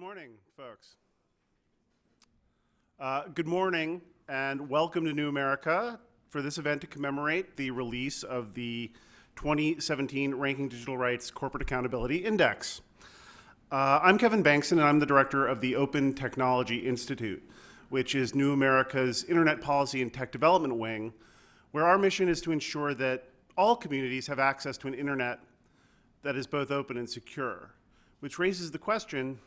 morning, folks. Good morning, and welcome to New America for this event to commemorate the release of the 2017 Ranking Digital Rights Corporate Accountability Index. I'm Kevin Bankson, and I'm the director of the Open Technology Institute, which is New America's Internet Policy and Tech Development Wing, where our mission is to ensure that all communities have access to an internet that is both open and secure, which raises the question,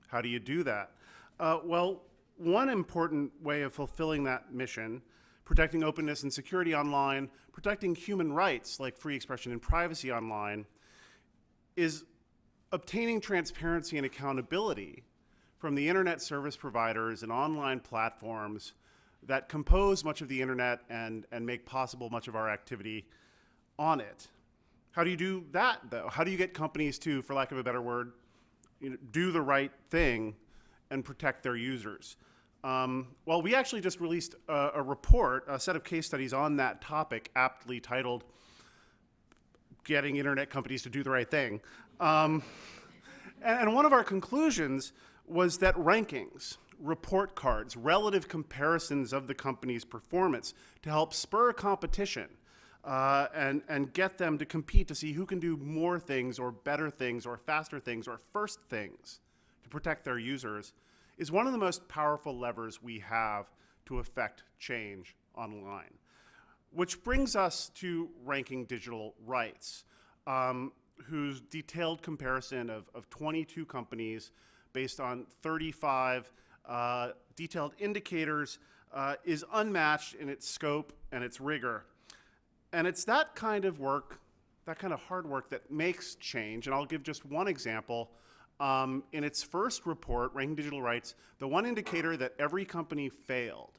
how do you do that? Well, one important way of fulfilling that mission, protecting openness and security online, protecting human rights like free expression and privacy online, is obtaining transparency and accountability from the internet service providers and online platforms that compose much of the internet and make possible much of our activity on it. How do you do that, though? How do you get companies to, for lack of a better word, do the right thing and protect their users? Well, we actually just released a report, a set of case studies on that topic, aptly titled Getting Internet Companies to Do the Right Thing. And one of our conclusions was that rankings, report cards, relative comparisons of the company's performance to help spur competition and get them to compete to see who can do more things or better things or faster things or first things to protect their users is one of the most powerful levers we have to affect change online. Which brings us to Ranking Digital Rights, whose detailed comparison of 22 companies based on 35 detailed indicators is unmatched in its scope and its rigor. And it's that kind of work, that kind of hard work that makes change. And I'll give just one example. In its first report, Ranking Digital Rights, the one indicator that every company failed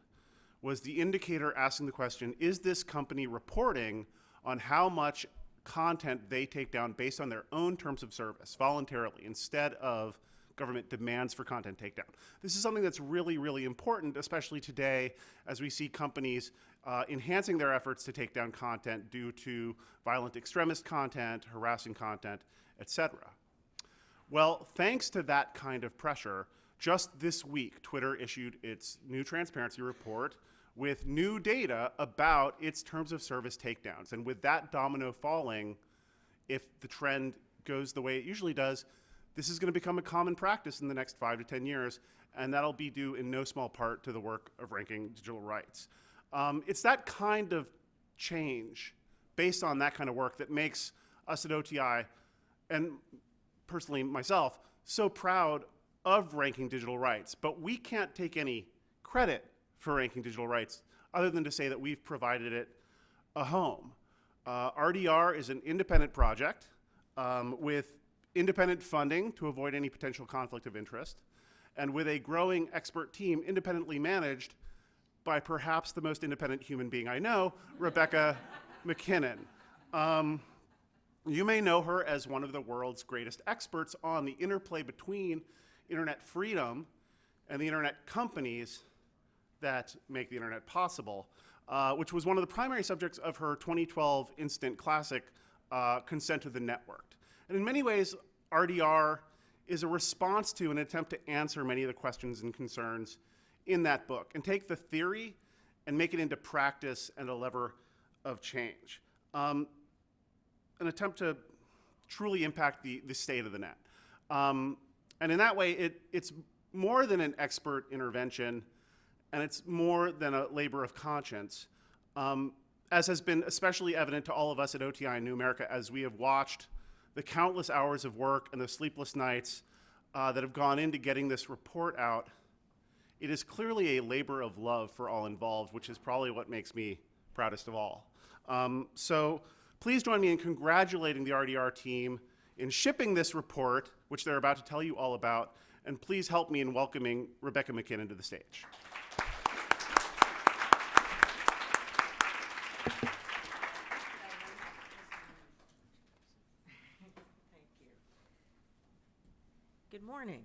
was the indicator asking the question, is this company reporting on how much content they take down based on their own terms of service voluntarily instead of government demands for content takedown? This is something that's really, really important, especially today as we see companies enhancing their efforts to take down content due to violent extremist content, harassing content, etc. Well, thanks to that kind of pressure, just this week, Twitter issued its new transparency report with new data about its terms of service takedowns. And with that domino falling, if the trend goes the way it usually does, this is going to become a common practice in the next 5 to 10 years, and that'll be due in no small part to the work of Ranking Digital Rights. It's that kind of change based on that kind of work that makes us at OTI, and personally myself, so proud of Ranking Digital Rights. But we can't take any credit for Ranking Digital Rights other than to say that we've provided it a home. RDR is an independent project with independent funding to avoid any potential conflict of interest, and with a growing expert team independently managed by perhaps the most independent human being I know, Rebecca McKinnon. You may know her as one of the world's greatest experts on the interplay between internet freedom and the internet companies that make the internet possible, which was one of the primary subjects of her 2012 instant classic, Consent to the Networked. And in many ways, RDR is a response to an attempt to answer many of the questions and concerns in that book and take the theory and make it into practice and a lever of change. An attempt to truly impact the state of the net. And in that way, it's more than an expert intervention, and it's more than a labor of conscience, as has been especially evident to all of us at OTI in New America as we have watched the countless hours of work and the sleepless nights that have gone into getting this report out. It is clearly a labor of love for all involved, which is probably what makes me proudest of all. So please join me in congratulating the RDR team in shipping this report, which they're about to tell you all about, and please help me in welcoming Rebecca McKinnon to the stage. Thank you. Good morning.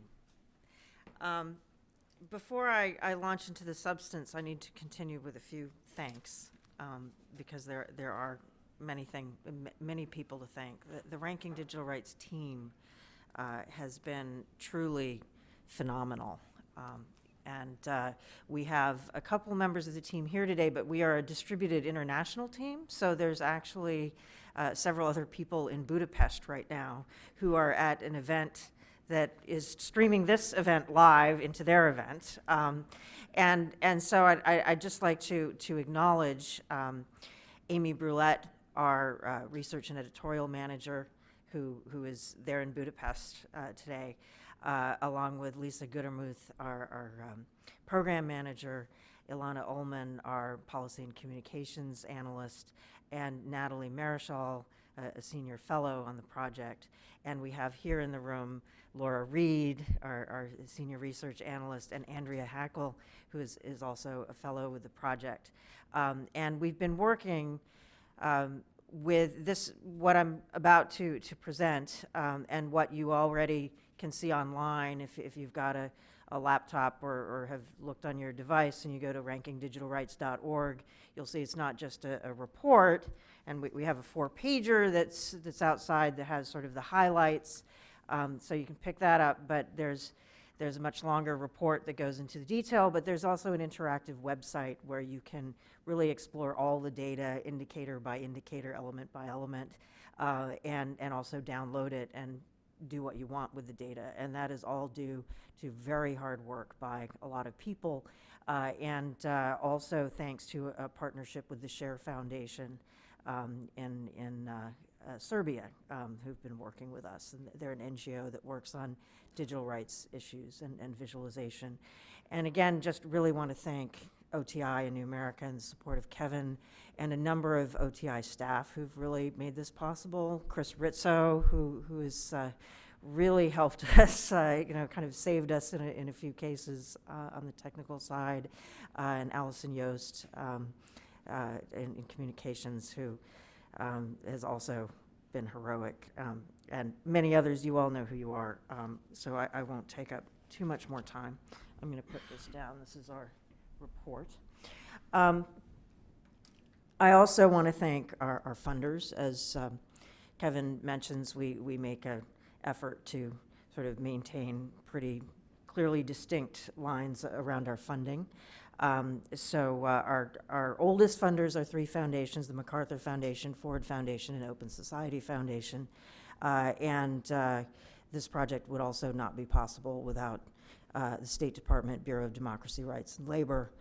Before I launch into the substance, I need to continue with a few thanks, because there are many people to thank. The Ranking Digital Rights team has been truly phenomenal. And we have a couple members of the team here today, but we are a distributed international team, so there's actually several other people in Budapest right now who are at an event that is streaming this event live into their event. And so I'd just like to acknowledge Amy Brulette, our research and editorial manager, who is there in Budapest today, along with Lisa Goodermuth, our program manager, Ilana Ullman, our policy and communications analyst, and Natalie Marischal, a senior fellow on the project. And we have here in the room Laura Reed, our senior research analyst, and Andrea Hackel, who is also a fellow with the project. And we've been working with this, what I'm about to present, and what you already can see online if you've got a laptop or have looked on your device and you go to rankingdigitalrights.org, you'll see it's not just a report, and we have a 4-pager that's outside that has sort of the highlights, so you can pick that up, but there's a much longer report that goes into the detail, but there's also an interactive website where you can really explore all the data, indicator by indicator, element by element, and also download it and do what you want with the data. And that is all due to very hard work by a lot of people, and also thanks to a partnership with the Share Foundation in Serbia, who've been working with us. And they're an NGO that works on digital rights issues and visualization. And again, just really want to thank OTI and New America and the support of Kevin and a number of OTI staff who've really made this possible. Chris Rizzo, who has really helped us, kind of saved us in a few cases on the technical side, and Allison Yost in communications, who has also been heroic, and many others. You all know who you are, so I won't take up too much more time. I'm going to put this down. This is our report. I also want to thank our funders. As Kevin mentions, we make an effort to sort of maintain pretty clearly distinct lines around our funding. So our oldest funders are 3 foundations: the MacArthur Foundation, Ford Foundation, and Open Society Foundation. And this project would also not be possible without the State Department Bureau of Democracy, Rights, and Labor,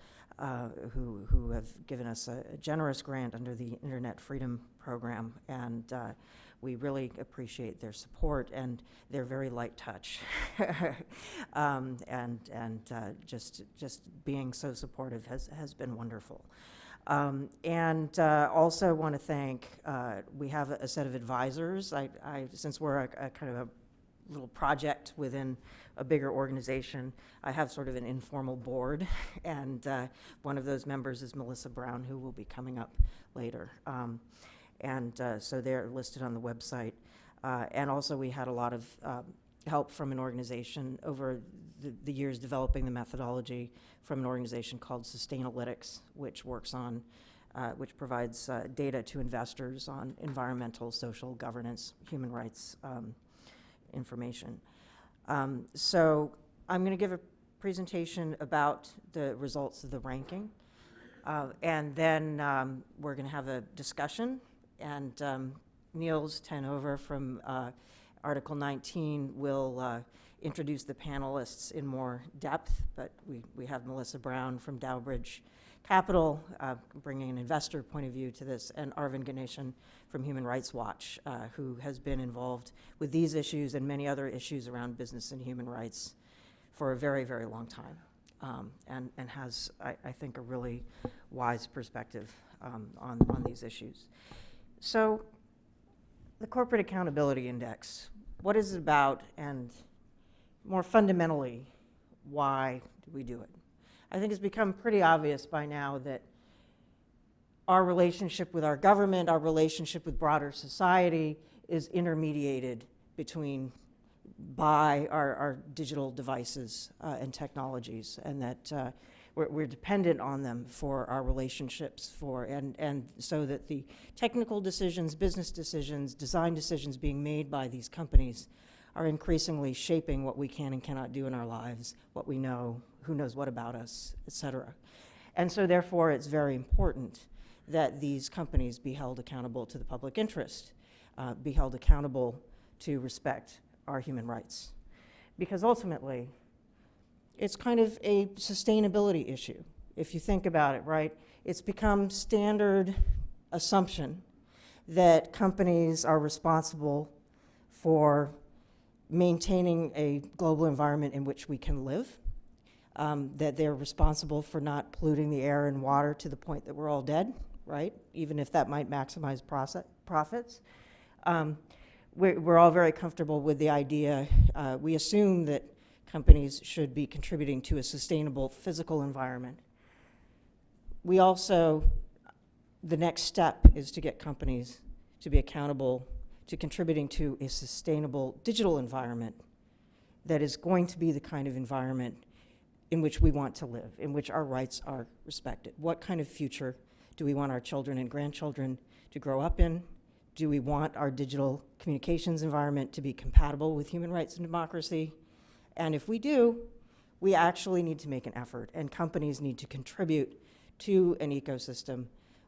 who have given us a generous grant under the Internet Freedom Program. And we really appreciate their support, and they're very light touch, and just being so supportive has been wonderful. And also want to thank, we have a set of advisors. Since we're a kind of a little project within a bigger organization, I have sort of an informal board, and one of those members is Melissa Brown, who will be coming up later. And so they're listed on the website. And also we had a lot of help from an organization over the years developing the methodology from an organization called Sustainalytics, which works on, which provides data to investors on environmental, social, governance, human rights information. So I'm going to give a presentation about the results of the ranking, and then we're going to have a discussion. And Niels Tanover from Article 19 will introduce the panelists in more depth, but we have Melissa Brown from Dowbridge Capital bringing an investor point of view to this, and Arvind Ganeshan from Human Rights Watch, who has been involved with these issues and many other issues around business and human rights for a very, very long time, and has, I think, a really wise perspective on these issues. So the Corporate Accountability Index, what is it about, and more fundamentally, why do we do it? I think it's become pretty obvious by now that our relationship with our government, our relationship with broader society is intermediated by our digital devices and technologies, and that we're dependent on them for our relationships, and so that the technical decisions, business decisions, design decisions being made by these companies are increasingly shaping what we can and cannot do in our lives, what we know, who knows what about us, et cetera. And so therefore, it's very important that these companies be held accountable to the public interest, be held accountable to respect our human rights. Because ultimately, it's kind of a sustainability issue. If you think about it, right? It's become standard assumption that companies are responsible for maintaining a global environment in which we can live, that they're responsible for not polluting the air and water to the point that we're all dead, right? Even if that might maximize profits. We're all very comfortable with the idea. We assume that companies should be contributing to a sustainable physical environment. We also, the next step is to get companies to be accountable to contributing to a sustainable digital environment that is going to be the kind of environment in which we want to live, in which our rights are respected. What kind of future do we want our children and grandchildren to grow up in? Do we want our digital communications environment to be compatible with human rights and democracy? And if we do, we actually need to make an effort, and companies need to contribute to an ecosystem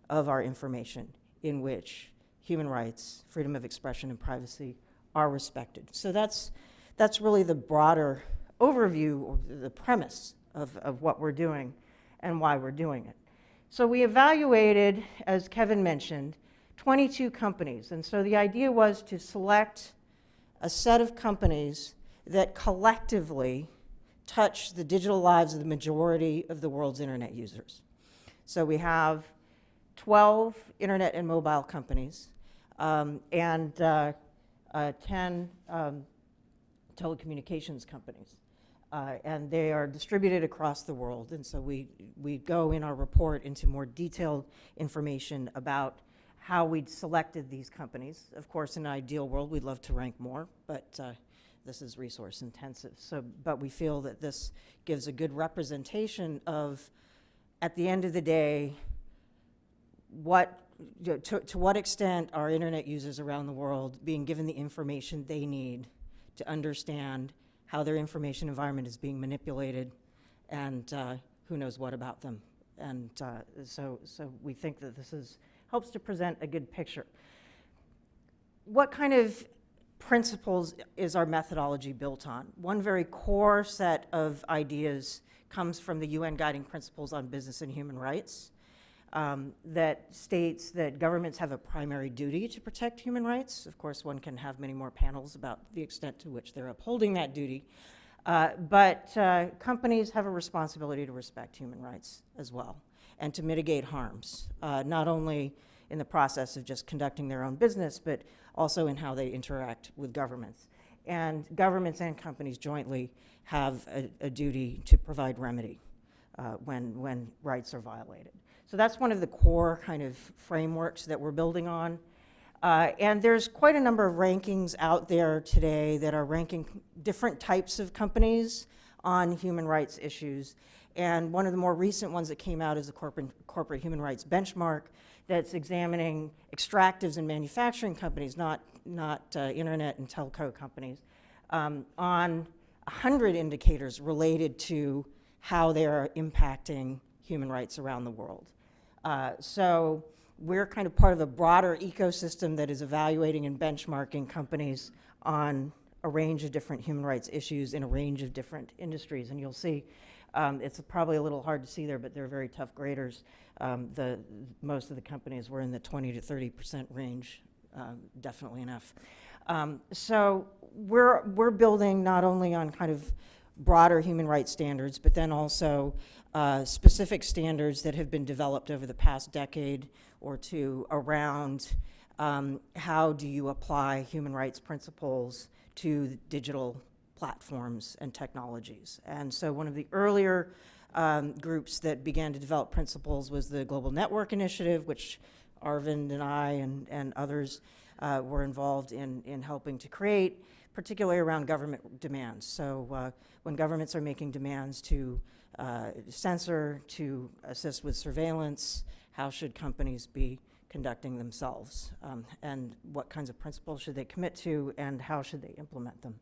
of our information in which human rights, freedom of expression, and privacy are respected. So that's really the broader overview, or the premise of what we're doing and why we're doing it. So we evaluated, as Kevin mentioned, 22 companies. And so the idea was to select a set of companies that collectively touch the digital lives of the majority of the world's internet users. So we have 12 internet and mobile companies and 10 telecommunications companies. And they are distributed across the world. And so we go in our report into more detailed information about how we'd selected these companies. Of course, in an ideal world, we'd love to rank more, but this is resource intensive. But we feel that this gives a good representation of, at the end of the day, to what extent are internet users around the world being given the information they need to understand how their information environment is being manipulated, and who knows what about them. And so we think that this helps to present a good picture. What kind of principles is our methodology built on? One very core set of ideas comes from the UN Guiding Principles on Business and Human Rights, that states that governments have a primary duty to protect human rights. Of course, one can have many more panels about the extent to which they're upholding that duty. But companies have a responsibility to respect human rights as well, and to mitigate harms, not only in the process of just conducting their own business, but also in how they interact with governments. And governments and companies jointly have a duty to provide remedy when rights are violated. So that's one of the core kind of frameworks that we're building on. And there's quite a number of rankings out there today that are ranking different types of companies on human rights issues. And one of the more recent ones that came out is the corporate human rights benchmark that's examining extractives and manufacturing companies, not internet and telco companies, on 100 indicators related to how they are impacting human rights around the world. So we're kind of part of a broader ecosystem that is evaluating and benchmarking companies on a range of different human rights issues in a range of different industries. And you'll see, it's probably a little hard to see there, but they're very tough graders. Most of the companies were in the 20 to 30% range, definitely enough. So we're building not only on kind of broader human rights standards, but then also specific standards that have been developed over the past decade or two around how do you apply human rights principles to digital platforms and technologies. And so one of the earlier groups that began to develop principles was the Global Network Initiative, which Arvind and I and others were involved in helping to create, particularly around government demands. So when governments are making demands to censor, to assist with surveillance, how should companies be conducting themselves? And what kinds of principles should they commit to, and how should they implement them?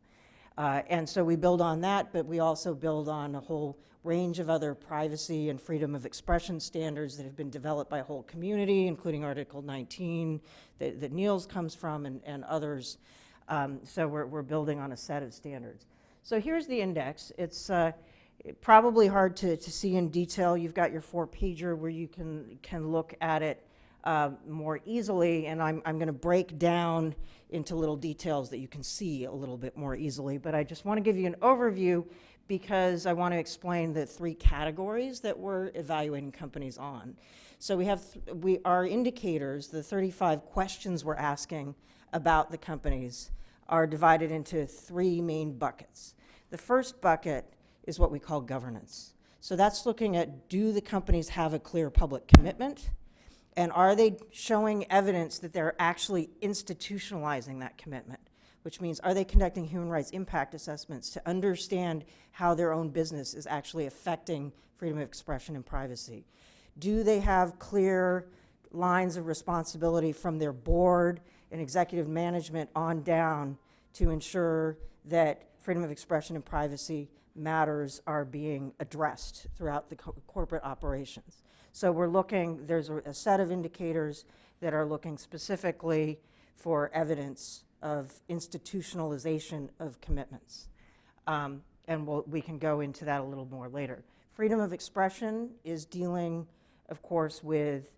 And so we build on that, but we also build on a whole range of other privacy and freedom of expression standards that have been developed by a whole community, including Article 19 that Niels comes from and others. So we're building on a set of standards. So here's the index. It's probably hard to see in detail. You've got your 4-pager where you can look at it more easily, and I'm going to break down into little details that you can see a little bit more easily. But I just want to give you an overview because I want to explain the 3 categories that we're evaluating companies on. So we have our indicators, the 35 questions we're asking about the companies, are divided into 3 main buckets. The first bucket is what we call governance. So that's looking at, do the companies have a clear public commitment? And are they showing evidence that they're actually institutionalizing that commitment? Which means, are they conducting human rights impact assessments to understand how their own business is actually affecting freedom of expression and privacy? Do they have clear lines of responsibility from their board and executive management on down to ensure that freedom of expression and privacy matters are being addressed throughout the corporate operations? So we're looking, there's a set of indicators that are looking specifically for evidence of institutionalization of commitments. And we can go into that a little more later. Freedom of expression is dealing, of course, with,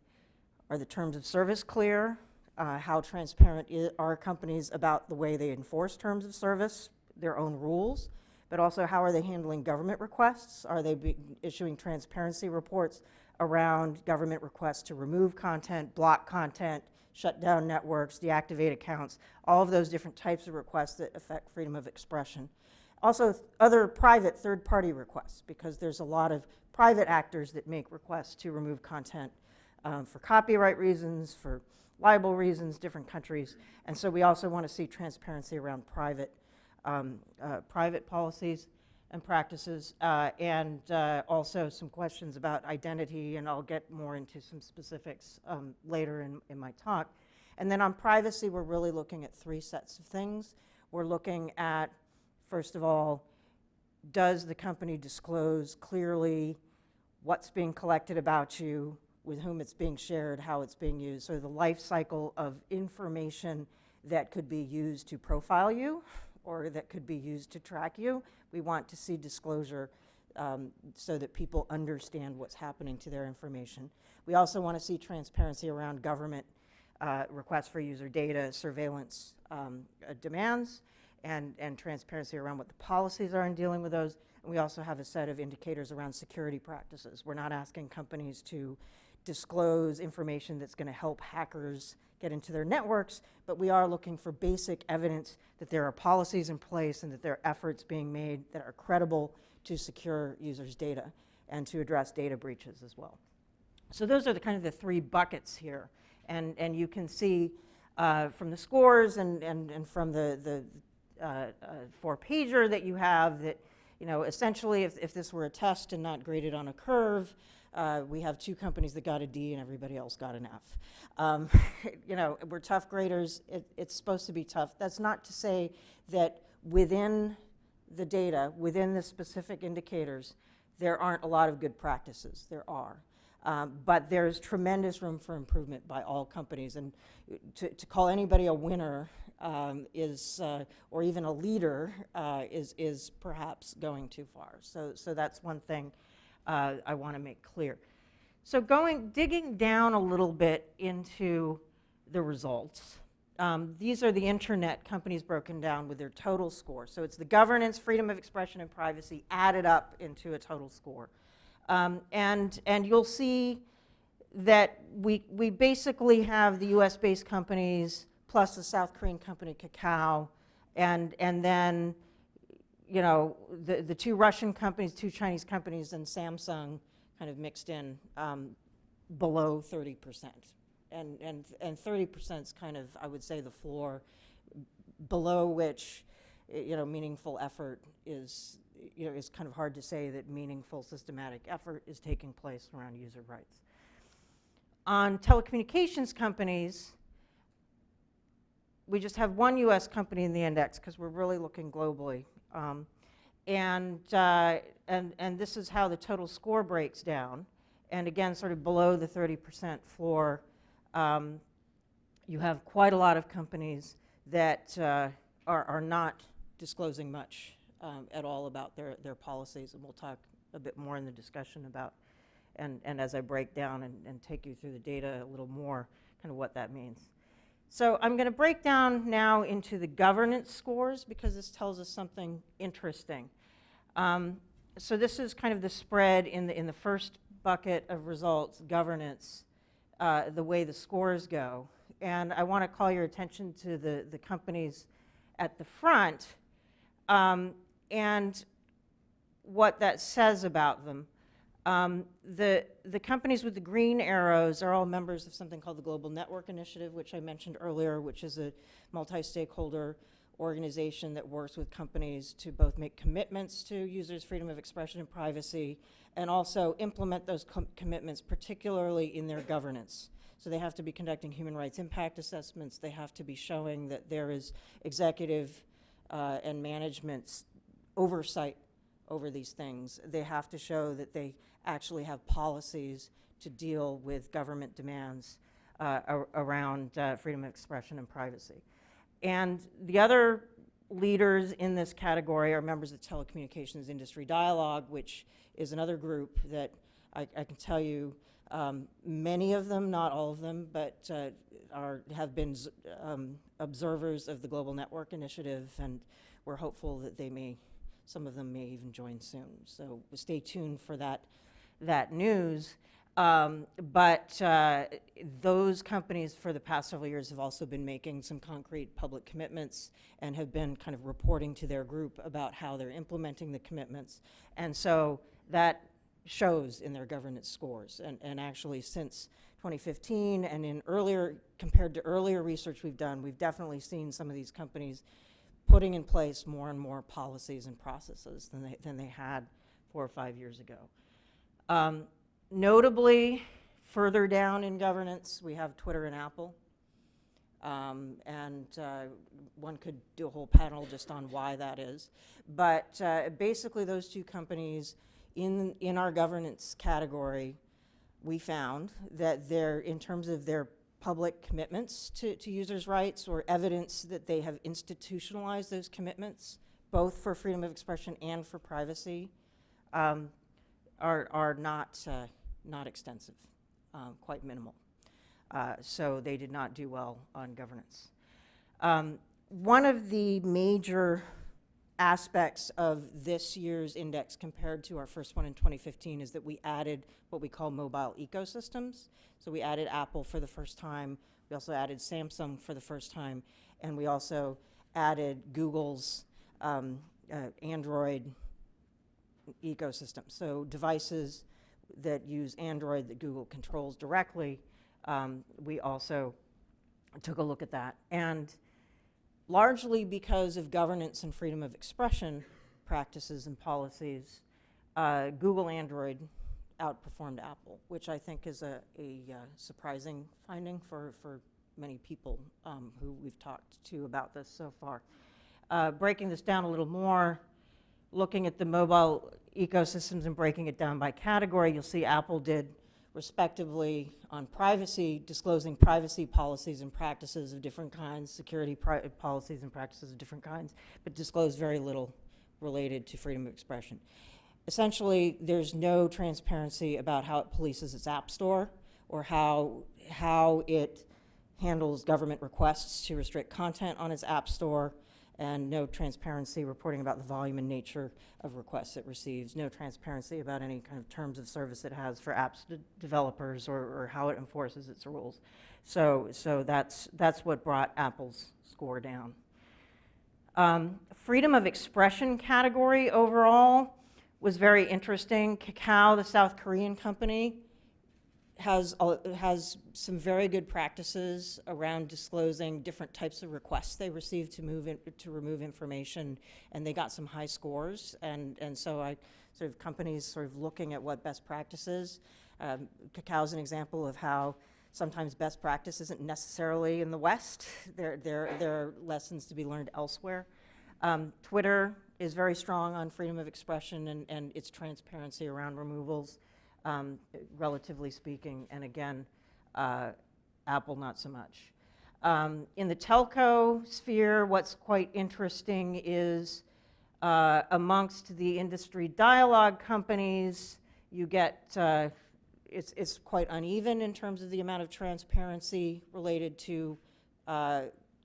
are the terms of service clear? How transparent are companies about the way they enforce terms of service, their own rules? But also, how are they handling government requests? Are they issuing transparency reports around government requests to remove content, block content, shut down networks, deactivate accounts, all of those different types of requests that affect freedom of expression? Also, other private third-party requests, because there's a lot of private actors that make requests to remove content for copyright reasons, for libel reasons, different countries. And so we also want to see transparency around private policies and practices, and also some questions about identity, and I'll get more into some specifics later in my talk. And then on privacy, we're really looking at 3 sets of things. We're looking at, first of all, does the company disclose clearly what's being collected about you, with whom it's being shared, how it's being used, so the life cycle of information that could be used to profile you or that could be used to track you. We want to see disclosure so that people understand what's happening to their information. We also want to see transparency around government requests for user data, surveillance demands, and transparency around what the policies are in dealing with those. And we also have a set of indicators around security practices. We're not asking companies to disclose information that's going to help hackers get into their networks, but we are looking for basic evidence that there are policies in place and that there are efforts being made that are credible to secure users' data and to address data breaches as well. So those are the kind of the 3 buckets here. And you can see from the scores and from the 4-pager that you have that, you know, essentially if this were a test and not graded on a curve, we have 2 companies that got a D and everybody else got an F. You know, we're tough graders. It's supposed to be tough. That's not to say that within the data, within the specific indicators, there aren't a lot of good practices. There are. But there's tremendous room for improvement by all companies. And to call anybody a winner or even a leader is perhaps going too far. So that's one thing I want to make clear. So digging down a little bit into the results. These are the internet companies broken down with their total score. So it's the governance, freedom of expression, and privacy added up into a total score. And you'll see that we basically have the US-based companies plus the South Korean company Kakao, and then, you know, the 2 Russian companies, 2 Chinese companies, and Samsung kind of mixed in below 30%. And 30% is kind of, I would say, the floor below which, you know, meaningful effort is, you know, it's kind of hard to say that meaningful systematic effort is taking place around user rights. On telecommunications companies, we just have 1 US company in the index because we're really looking globally. Um, and this is how the total score breaks down. And again, sort of below the 30% floor, you have quite a lot of companies that are not disclosing much at all about their policies, and we'll talk a bit more in the discussion about, and as I break down and take you through the data a little more, kind of what that means. So I'm going to break down now into the governance scores because this tells us something interesting. So this is kind of the spread in the first bucket of results, governance, the way the scores go. And I want to call your attention to the companies at the front and what that says about them. The companies with the green arrows are all members of something called the Global Network Initiative, which I mentioned earlier, which is a multi-stakeholder organization that works with companies to both make commitments to users' freedom of expression and privacy, and also implement those commitments, particularly in their governance. So they have to be conducting human rights impact assessments. They have to be showing that there is executive and management oversight over these things. They have to show that they actually have policies to deal with government demands around freedom of expression and privacy. And the other leaders in this category are members of the Telecommunications Industry Dialogue, which is another group that I can tell you many of them, not all of them, but have been observers of the Global Network Initiative, and we're hopeful that some of them may even join soon. So stay tuned for that news. But those companies for the past several years have also been making some concrete public commitments and have been kind of reporting to their group about how they're implementing the commitments. And so that shows in their governance scores. And actually since 2015 and compared to earlier research we've done, we've definitely seen some of these companies putting in place more and more policies and processes than they had 4 or 5 years ago. Notably, further down in governance, we have Twitter and Apple. One could do a whole panel just on why that is. But basically, those two companies in our governance category, we found that in terms of their public commitments to users' rights or evidence that they have institutionalized those commitments, both for freedom of expression and for privacy, are not extensive, quite minimal. So they did not do well on governance. One of the major aspects of this year's index compared to our first one in 2015 is that we added what we call mobile ecosystems. So we added Apple for the first time, we also added Samsung for the first time, and we also added Google's Android ecosystem. So devices that use Android that Google controls directly, we also took a look at that. And largely because of governance and freedom of expression practices and policies, Google Android outperformed Apple, which I think is a surprising finding for many people who we've talked to about this so far. Breaking this down a little more, looking at the mobile ecosystems and breaking it down by category, you'll see Apple did respectively on privacy, disclosing privacy policies and practices of different kinds, security policies and practices of different kinds, but disclosed very little related to freedom of expression. Essentially, there's no transparency about how it polices its app store or how it handles government requests to restrict content on its app store, and no transparency reporting about the volume and nature of requests it receives, no transparency about any kind of terms of service it has for apps developers or how it enforces its rules. So that's what brought Apple's score down. Freedom of expression category overall was very interesting. Kakao, the South Korean company, has some very good practices around disclosing different types of requests they receive to remove information, and they got some high scores. And so companies sort of looking at what best practices. Kakao is an example of how sometimes best practice isn't necessarily in the West. There are lessons to be learned elsewhere. Twitter is very strong on freedom of expression and its transparency around removals, relatively speaking, and again, Apple not so much. In the telco sphere, what's quite interesting is amongst the industry dialogue companies, you get, it's quite uneven in terms of the amount of transparency related to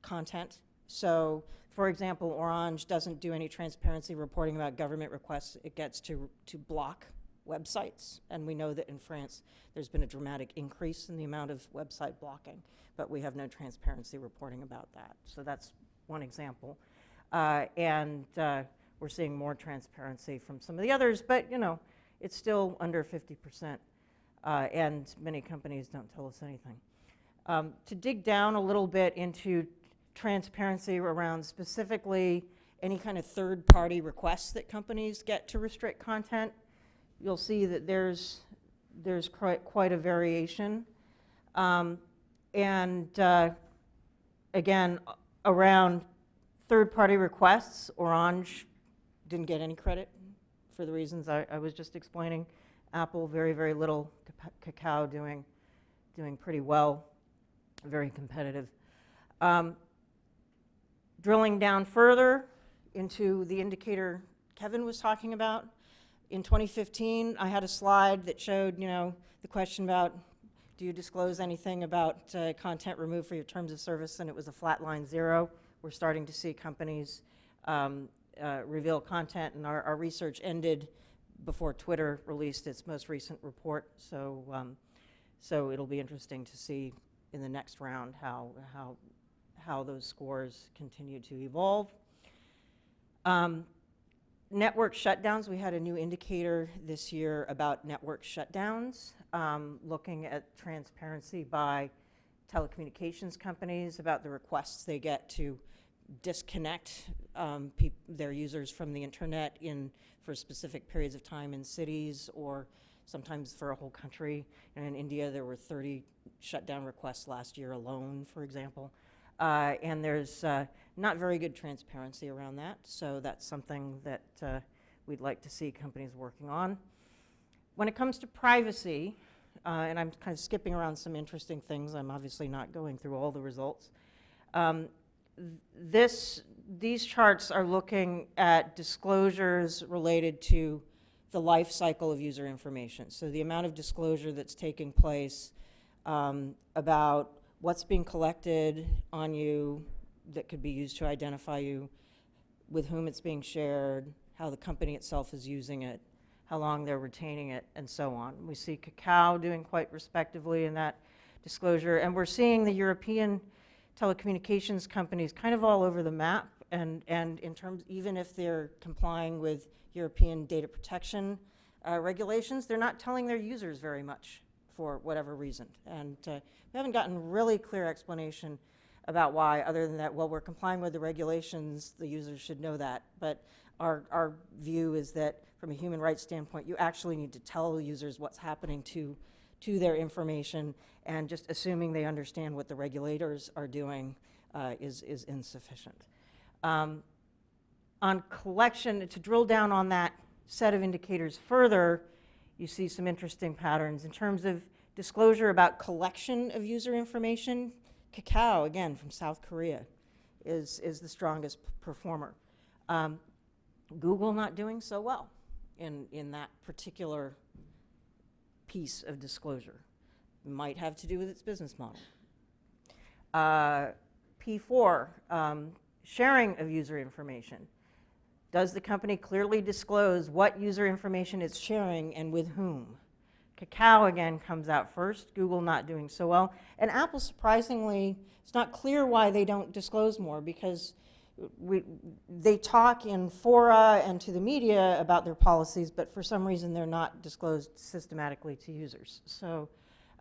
content. So, for example, Orange doesn't do any transparency reporting about government requests it gets to block websites. And we know that in France, there's been a dramatic increase in the amount of website blocking, but we have no transparency reporting about that. So that's one example. We're seeing more transparency from some of the others, but you know, it's still under 50%, and many companies don't tell us anything. To dig down a little bit into transparency around specifically any kind of third-party requests that companies get to restrict content, you'll see that there's quite a variation. Again, around third-party requests, Orange didn't get any credit for the reasons I was just explaining. Apple, very, very little. Kakao doing pretty well, very competitive. Drilling down further into the indicator Kevin was talking about, in 2015, I had a slide that showed, you know, the question about, do you disclose anything about content removed for your terms of service? And it was a flat line 0. We're starting to see companies reveal content, and our research ended before Twitter released its most recent report. So it'll be interesting to see in the next round how those scores continue to evolve. Network shutdowns, we had a new indicator this year about network shutdowns, looking at transparency by telecommunications companies about the requests they get to disconnect their users from the internet for specific periods of time in cities, or sometimes for a whole country. And in India, there were 30 shutdown requests last year alone, for example. And there's not very good transparency around that, so that's something that we'd like to see companies working on. When it comes to privacy, and I'm kind of skipping around some interesting things, I'm obviously not going through all the results. These charts are looking at disclosures related to the life cycle of user information. So the amount of disclosure that's taking place about what's being collected on you that could be used to identify you, with whom it's being shared, how the company itself is using it, how long they're retaining it, and so on. We see Kakao doing quite respectively in that disclosure, and we're seeing the European telecommunications companies kind of all over the map, and in terms, even if they're complying with European data protection regulations, they're not telling their users very much for whatever reason. And we haven't gotten really clear explanation about why, other than that, well, we're complying with the regulations, the users should know that. But our view is that from a human rights standpoint, you actually need to tell users what's happening to their information, and just assuming they understand what the regulators are doing is insufficient. On collection, to drill down on that set of indicators further, you see some interesting patterns. In terms of disclosure about collection of user information, Kakao, again, from South Korea, is the strongest performer. Google not doing so well in that particular piece of disclosure. Might have to do with its business model. P4, sharing of user information. Does the company clearly disclose what user information it's sharing and with whom? Kakao, again, comes out first. Google not doing so well. And Apple, surprisingly, it's not clear why they don't disclose more, because they talk in fora and to the media about their policies, but for some reason they're not disclosed systematically to users. So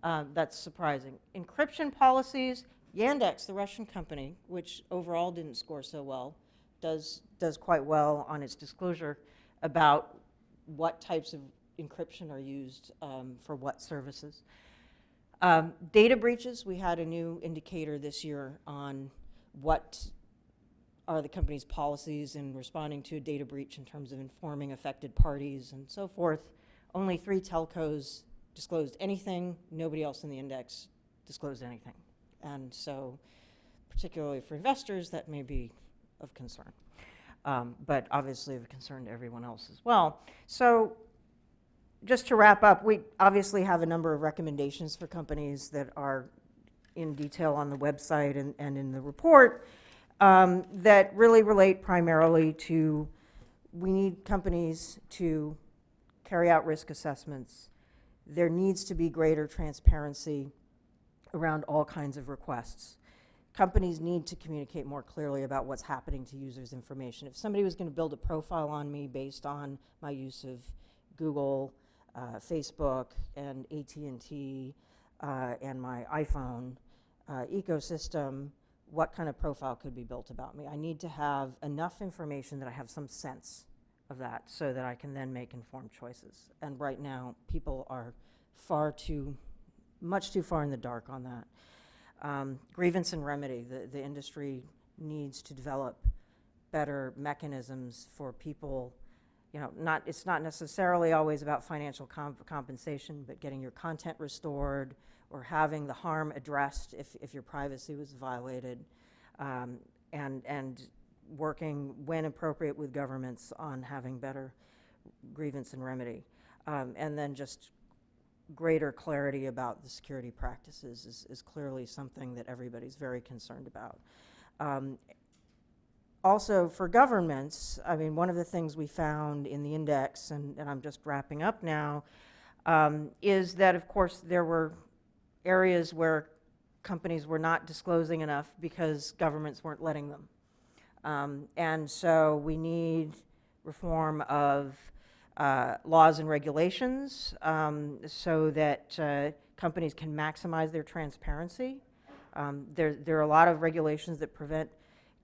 that's surprising. Encryption policies, Yandex, the Russian company, which overall didn't score so well, does quite well on its disclosure about what types of encryption are used for what services. Data breaches, we had a new indicator this year on what are the company's policies in responding to a data breach in terms of informing affected parties and so forth. Only 3 telcos disclosed anything. Nobody else in the index disclosed anything. And so, particularly for investors, that may be of concern. But obviously of concern to everyone else as well. So just to wrap up, we obviously have a number of recommendations for companies that are in detail on the website and in the report that really relate primarily to, we need companies to carry out risk assessments. There needs to be greater transparency around all kinds of requests. Companies need to communicate more clearly about what's happening to users' information. If somebody was going to build a profile on me based on my use of Google, Facebook, and AT&T, and my iPhone ecosystem, what kind of profile could be built about me? I need to have enough information that I have some sense of that so that I can then make informed choices. And right now, people are much too far in the dark on that. Grievance and remedy, the industry needs to develop better mechanisms for people, it's not necessarily always about financial compensation, but getting your content restored or having the harm addressed if your privacy was violated, and working when appropriate with governments on having better grievance and remedy. And then just greater clarity about the security practices is clearly something that everybody's very concerned about. Also, for governments, one of the things we found in the index, and I'm just wrapping up now, is that, of course, there were areas where companies were not disclosing enough because governments weren't letting them. And so we need reform of laws and regulations so that companies can maximize their transparency. There are a lot of regulations that prevent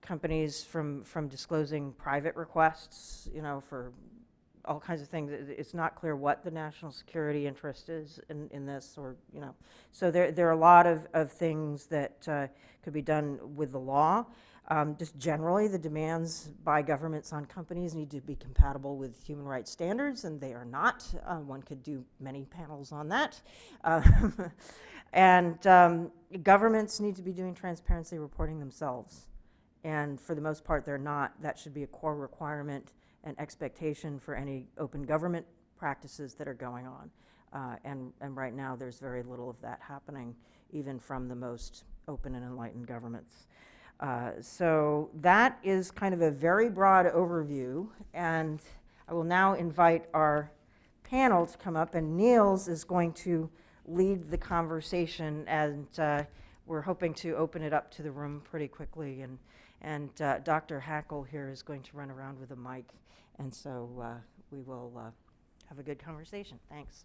companies from disclosing private requests, for all kinds of things. It's not clear what the national security interest is in this, or, So there are a lot of things that could be done with the law. Just generally, the demands by governments on companies need to be compatible with human rights standards, and they are not. One could do many panels on that. And governments need to be doing transparency reporting themselves. And for the most part, they're not. That should be a core requirement and expectation for any open government practices that are going on. And right now, there's very little of that happening, even from the most open and enlightened governments. So that is kind of a very broad overview, and I will now invite our panel to come up, and Niels is going to lead the conversation, and we're hoping to open it up to the room pretty quickly, and Dr. Hackle here is going to run around with a mic, and so we will have a good conversation. Thanks.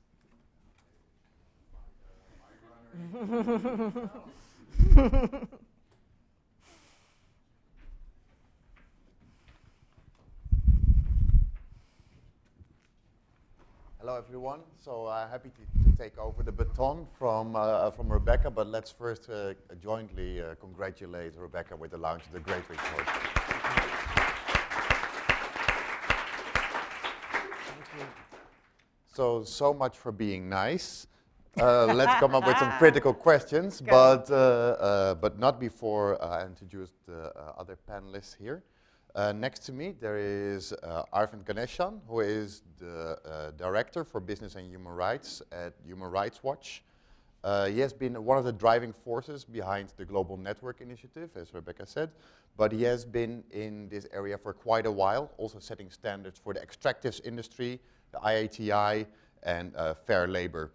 Hello everyone. So happy to take over the baton from Rebecca, but let's first jointly congratulate Rebecca with the launch of the great report. Thank you. So much for being nice. Let's come up with some critical questions, but not before I introduce the other panelists here. Next to me, there is Arvind Ganeshan, who is the Director for Business and Human Rights at Human Rights Watch. He has been one of the driving forces behind the Global Network Initiative, as Rebecca said, but he has been in this area for quite a while, also setting standards for the extractives industry, the IATI, and fair labor.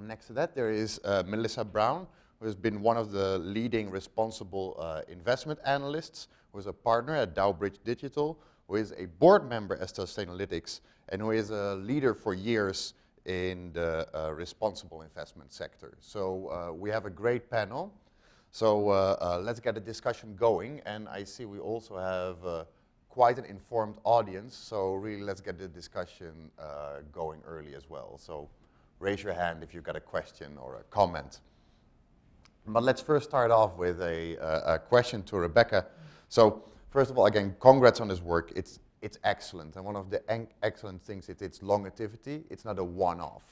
Next to that, there is Melissa Brown, who has been one of the leading responsible investment analysts, who is a partner at Dowbridge Digital, who is a board member at Sustainalytics, and who is a leader for years in the responsible investment sector. So we have a great panel. So let's get the discussion going. And I see we also have quite an informed audience. So really, let's get the discussion going early as well. So raise your hand if you've got a question or a comment. But let's first start off with a question to Rebecca. So first of all, again, congrats on this work. It's excellent, and one of the excellent things is its longevity. It's not a one-off.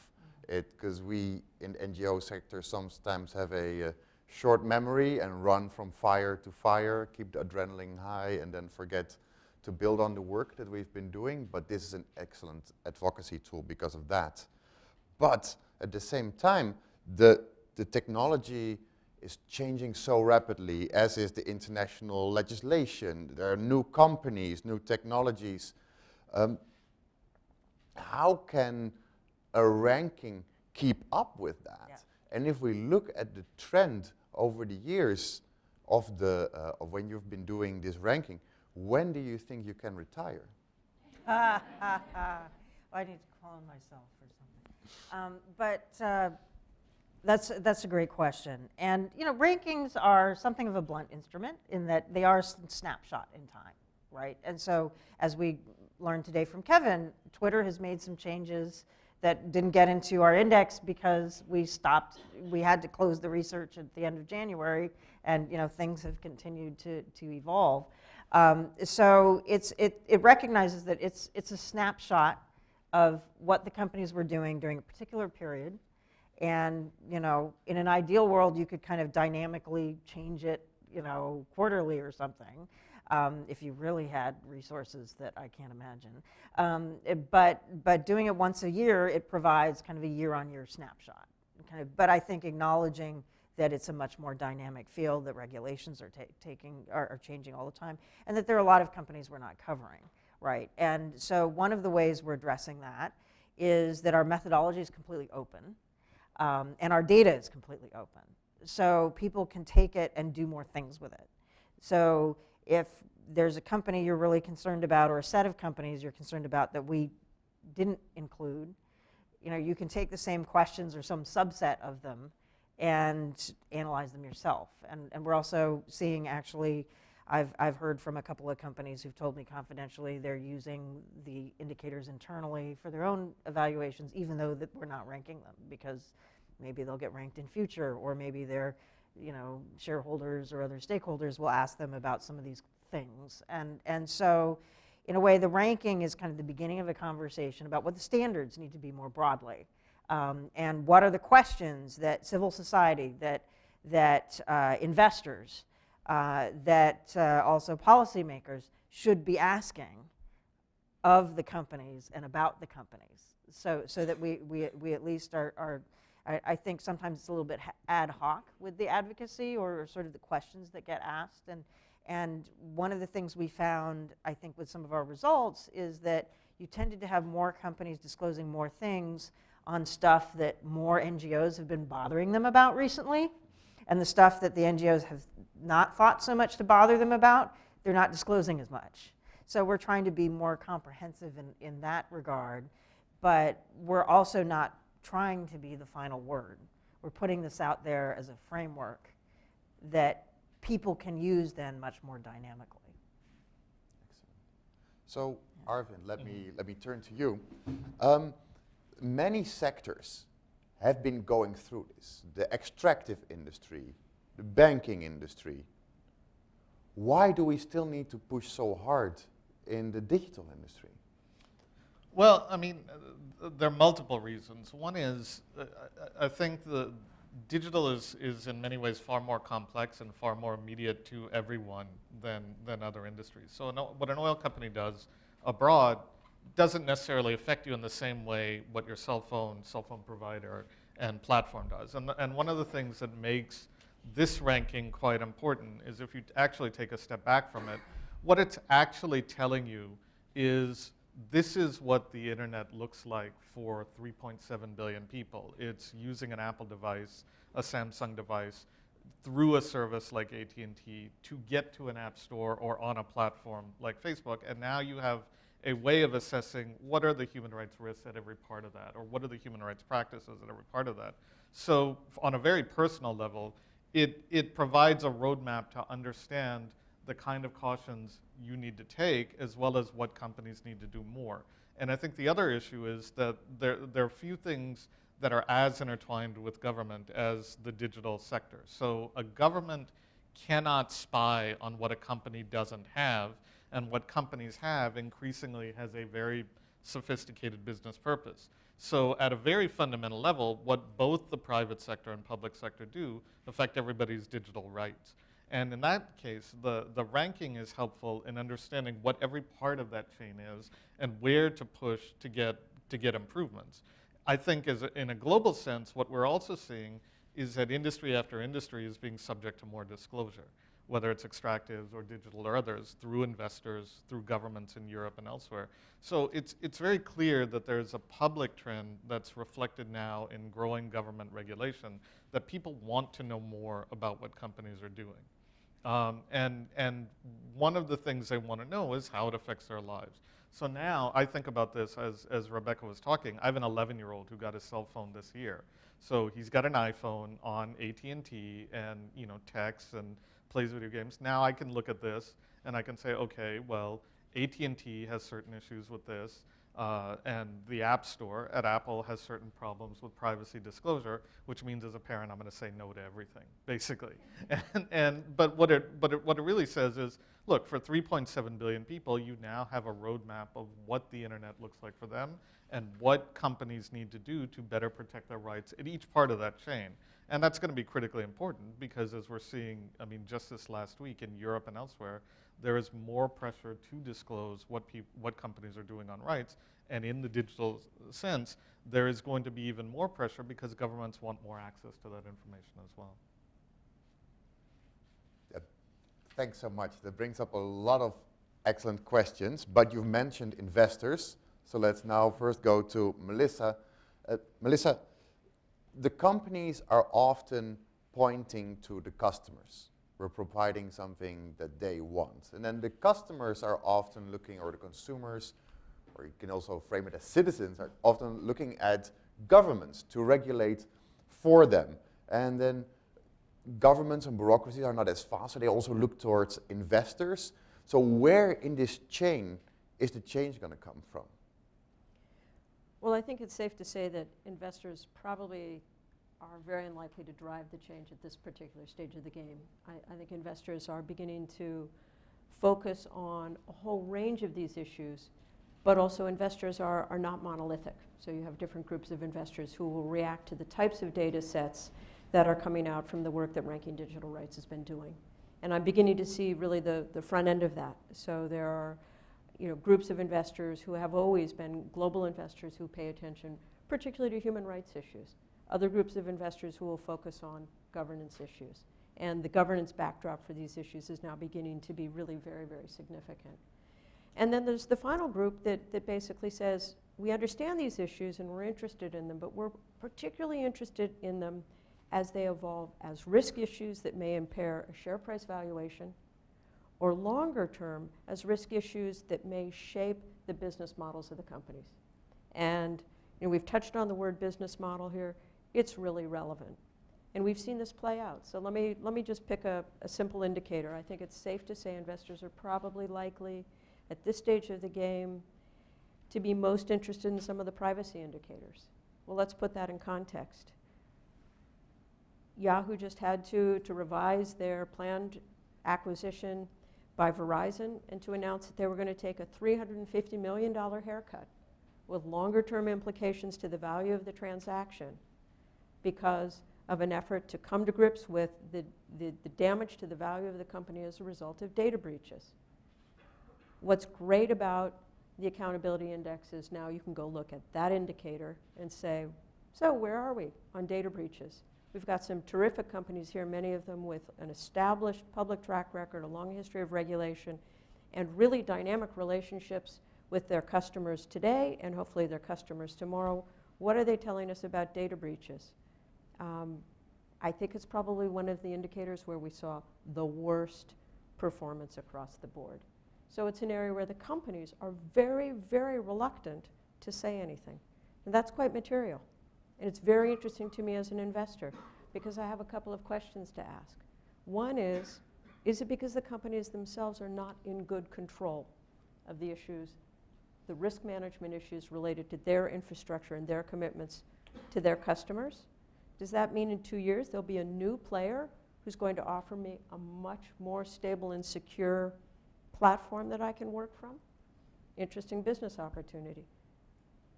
Because we in the NGO sector sometimes have a short memory and run from fire to fire, keep the adrenaline high, and then forget to build on the work that we've been doing. But this is an excellent advocacy tool because of that. But at the same time, the technology is changing so rapidly, as is the international legislation. There are new companies, new technologies. How can a ranking keep up with that? Yeah. And if we look at the trend over the years of when you've been doing this ranking, when do you think you can retire? I need to call on myself or something. That's a great question. And rankings are something of a blunt instrument in that they are a snapshot in time, right? And so as we learned today from Kevin, Twitter has made some changes that didn't get into our index because we had to close the research at the end of January, and things have continued to evolve. So it recognizes that it's a snapshot of what the companies were doing during a particular period. And in an ideal world, you could kind of dynamically change it, quarterly or something, if you really had resources that I can't imagine. But doing it once a year, it provides kind of a year-on-year snapshot. But I think acknowledging that it's a much more dynamic field, that regulations are changing all the time, and that there are a lot of companies we're not covering, right? And so one of the ways we're addressing that is that our methodology is completely open. And our data is completely open. So people can take it and do more things with it. So if there's a company you're really concerned about, or a set of companies you're concerned about that we didn't include, you can take the same questions or some subset of them and analyze them yourself. And we're also seeing, actually, I've heard from a couple of companies who've told me confidentially they're using the indicators internally for their own evaluations, even though that we're not ranking them, because maybe they'll get ranked in future, or maybe their shareholders or other stakeholders will ask them about some of these things. And so in a way, the ranking is kind of the beginning of a conversation about what the standards need to be more broadly, and what are the questions that civil society, that investors, that also policymakers should be asking of the companies and about the companies, so that we at least are I think sometimes it's a little bit ad hoc with the advocacy, or sort of the questions that get asked. And one of the things we found, I think, with some of our results is that you tended to have more companies disclosing more things on stuff that more NGOs have been bothering them about recently. And the stuff that the NGOs have not thought so much to bother them about, they're not disclosing as much. So we're trying to be more comprehensive in that regard, but we're also not trying to be the final word. We're putting this out there as a framework that people can use then much more dynamically. Excellent. So, Arvind, let me turn to you. Many sectors have been going through this. The extractive industry, the banking industry. Why do we still need to push so hard in the digital industry? Well, I mean, there are multiple reasons. One is, I think the digital is in many ways far more complex and far more immediate to everyone than other industries. So what an oil company does abroad doesn't necessarily affect you in the same way what your cell phone provider and platform does. And one of the things that makes this ranking quite important is if you actually take a step back from it, what it's actually telling you is this is what the internet looks like for 3.7 billion people. It's using an Apple device, a Samsung device, through a service like AT&T to get to an app store or on a platform like Facebook. And now you have a way of assessing what are the human rights risks at every part of that, or what are the human rights practices at every part of that. So on a very personal level, it provides a roadmap to understand the kind of cautions you need to take, as well as what companies need to do more. And I think the other issue is that there are few things that are as intertwined with government as the digital sector. So a government cannot spy on what a company doesn't have, and what companies have increasingly has a very sophisticated business purpose. So at a very fundamental level, what both the private sector and public sector do affect everybody's digital rights. And in that case, the ranking is helpful in understanding what every part of that chain is and where to push to get improvements. I think in a global sense, what we're also seeing is that industry after industry is being subject to more disclosure, whether it's extractives or digital or others, through investors, through governments in Europe and elsewhere. So it's very clear that there's a public trend that's reflected now in growing government regulation that people want to know more about what companies are doing. And one of the things they want to know is how it affects their lives. So now I think about this as Rebecca was talking. I have an 11-year-old who got a cell phone this year. So he's got an iPhone on AT&T and texts and plays video games. Now I can look at this and I can say, okay, well, AT&T has certain issues with this, and the App Store at Apple has certain problems with privacy disclosure, which means as a parent I'm going to say no to everything, basically. But what it really says is, look, for 3.7 billion people, you now have a roadmap of what the internet looks like for them and what companies need to do to better protect their rights at each part of that chain. And that's going to be critically important because as we're seeing, I mean, just this last week in Europe and elsewhere, there is more pressure to disclose what companies are doing on rights. And in the digital sense, there is going to be even more pressure because governments want more access to that information as well. Thanks so much. That brings up a lot of excellent questions, but you've mentioned investors. So let's now first go to Melissa. Melissa, the companies are often pointing to the customers. We're providing something that they want. And then the customers are often looking, or the consumers, or you can also frame it as citizens, are often looking at governments to regulate for them. And then governments and bureaucracies are not as fast, so they also look towards investors. So where in this chain is the change going to come from? Well, I think it's safe to say that investors probably are very unlikely to drive the change at this particular stage of the game. I think investors are beginning to focus on a whole range of these issues, but also investors are not monolithic. So you have different groups of investors who will react to the types of data sets that are coming out from the work that Ranking Digital Rights has been doing. And I'm beginning to see really the front end of that. So there are groups of investors who have always been global investors who pay attention particularly to human rights issues. Other groups of investors who will focus on governance issues. And the governance backdrop for these issues is now beginning to be really very, very significant. And then there's the final group that basically says, we understand these issues and we're interested in them, but we're particularly interested in them as they evolve as risk issues that may impair a share price valuation, or longer term as risk issues that may shape the business models of the companies. And we've touched on the word business model here. It's really relevant. And we've seen this play out. So let me just pick a simple indicator. I think it's safe to say investors are probably likely at this stage of the game to be most interested in some of the privacy indicators. Well, let's put that in context. Yahoo just had to revise their planned acquisition by Verizon and to announce that they were going to take a $350 million haircut with longer term implications to the value of the transaction because of an effort to come to grips with the damage to the value of the company as a result of data breaches. What's great about the accountability index is now you can go look at that indicator and say, so where are we on data breaches? We've got some terrific companies here, many of them with an established public track record, a long history of regulation, and really dynamic relationships with their customers today and hopefully their customers tomorrow. What are they telling us about data breaches? I think it's probably one of the indicators where we saw the worst performance across the board. So it's an area where the companies are very, very reluctant to say anything. And that's quite material. And it's very interesting to me as an investor because I have a couple of questions to ask. One is it because the companies themselves are not in good control of the issues, the risk management issues related to their infrastructure and their commitments to their customers? Does that mean in 2 years there'll be a new player who's going to offer me a much more stable and secure platform that I can work from? Interesting business opportunity.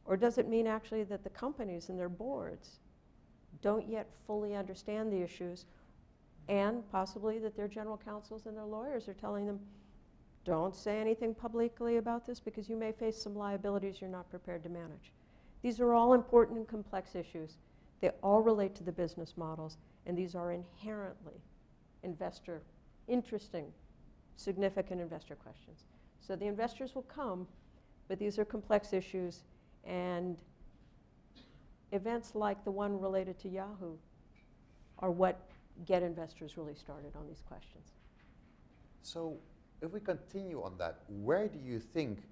Or does it mean actually that the companies and their boards don't yet fully understand the issues, and possibly that their general counsels and their lawyers are telling them, don't say anything publicly about this because you may face some liabilities you're not prepared to manage. These are all important and complex issues. They all relate to the business models, and these are inherently interesting, significant investor questions. So the investors will come, but these are complex issues, and events like the one related to Yahoo are what get investors really started on these questions. So if we continue on that, where do you think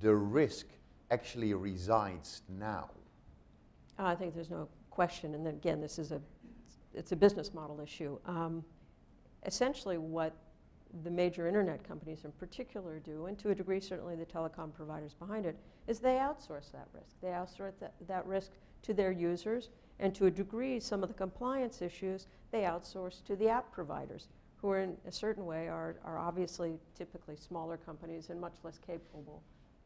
the risk actually resides now? I think there's no question, and then again, it's a business model issue. Essentially what the major internet companies in particular do, and to a degree certainly the telecom providers behind it, is they outsource that risk. They outsource that risk to their users, and to a degree some of the compliance issues they outsource to the app providers, who are in a certain way are obviously typically smaller companies and much less capable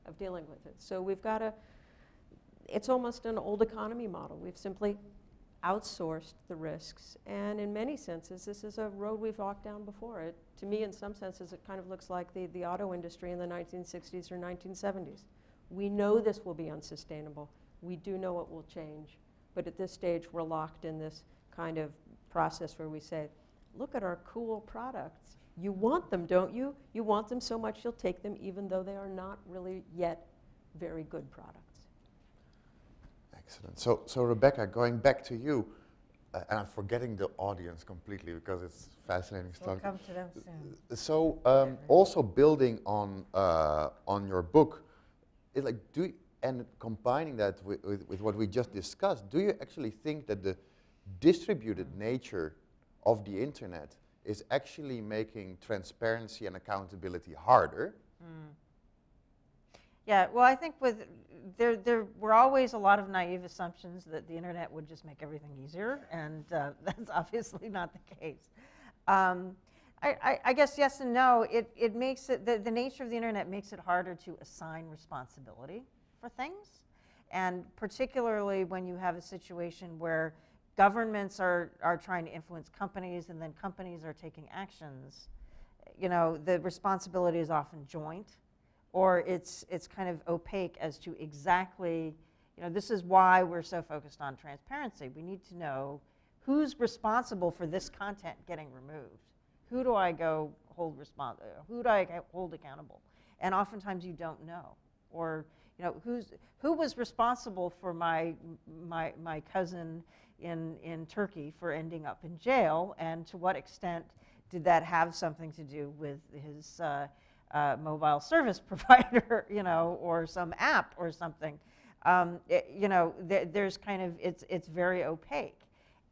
of dealing with it. So we've got it's almost an old economy model. We've simply outsourced the risks, and in many senses this is a road we've walked down before. To me, in some senses, it kind of looks like the auto industry in the 1960s or 1970s. We know this will be unsustainable. We do know it will change, but at this stage we're locked in this kind of process where we say, look at our cool products. You want them, don't you? You want them so much you'll take them even though they are not really yet very good products. Excellent. So Rebecca, going back to you, and I'm forgetting the audience completely because it's fascinating stuff. We'll come to them soon. So also building on your book, and combining that with what we just discussed, do you actually think that the distributed nature of the internet is actually making transparency and accountability harder? Yeah, well, I think there were always a lot of naive assumptions that the internet would just make everything easier, and that's obviously not the case. I guess yes and no. It makes it, the nature of the internet makes it harder to assign responsibility for things, and particularly when you have a situation where governments are trying to influence companies, and then companies are taking actions. You know, the responsibility is often joint, or it's kind of opaque as to exactly, you know, this is why we're so focused on transparency. We need to know who's responsible for this content getting removed. Who do I go hold who do I hold accountable? And oftentimes you don't know. Or, you know, who was responsible for my cousin in Turkey for ending up in jail, and to what extent did that have something to do with his mobile service provider, you know, or some app or something? You know, there's kind of, it's very opaque.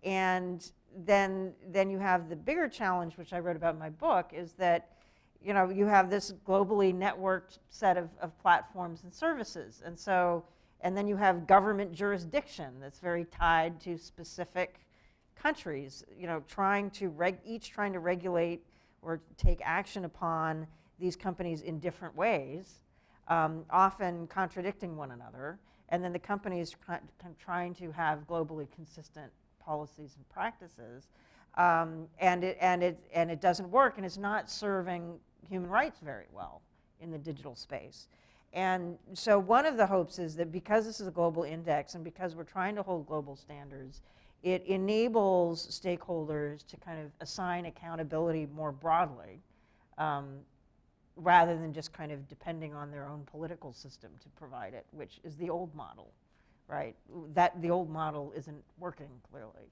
And then you have the bigger challenge, which I wrote about in my book, is that, you know, you have this globally networked set of platforms and services. And so, and then you have government jurisdiction that's very tied to specific countries, you know, each trying to regulate or take action upon these companies in different ways, often contradicting one another. And then the companies trying to have globally consistent policies and practices, and it doesn't work, and it's not serving human rights very well in the digital space. And so one of the hopes is that because this is a global index and because we're trying to hold global standards, it enables stakeholders to kind of assign accountability more broadly, rather than just kind of depending on their own political system to provide it, which is the old model, right? That the old model isn't working clearly.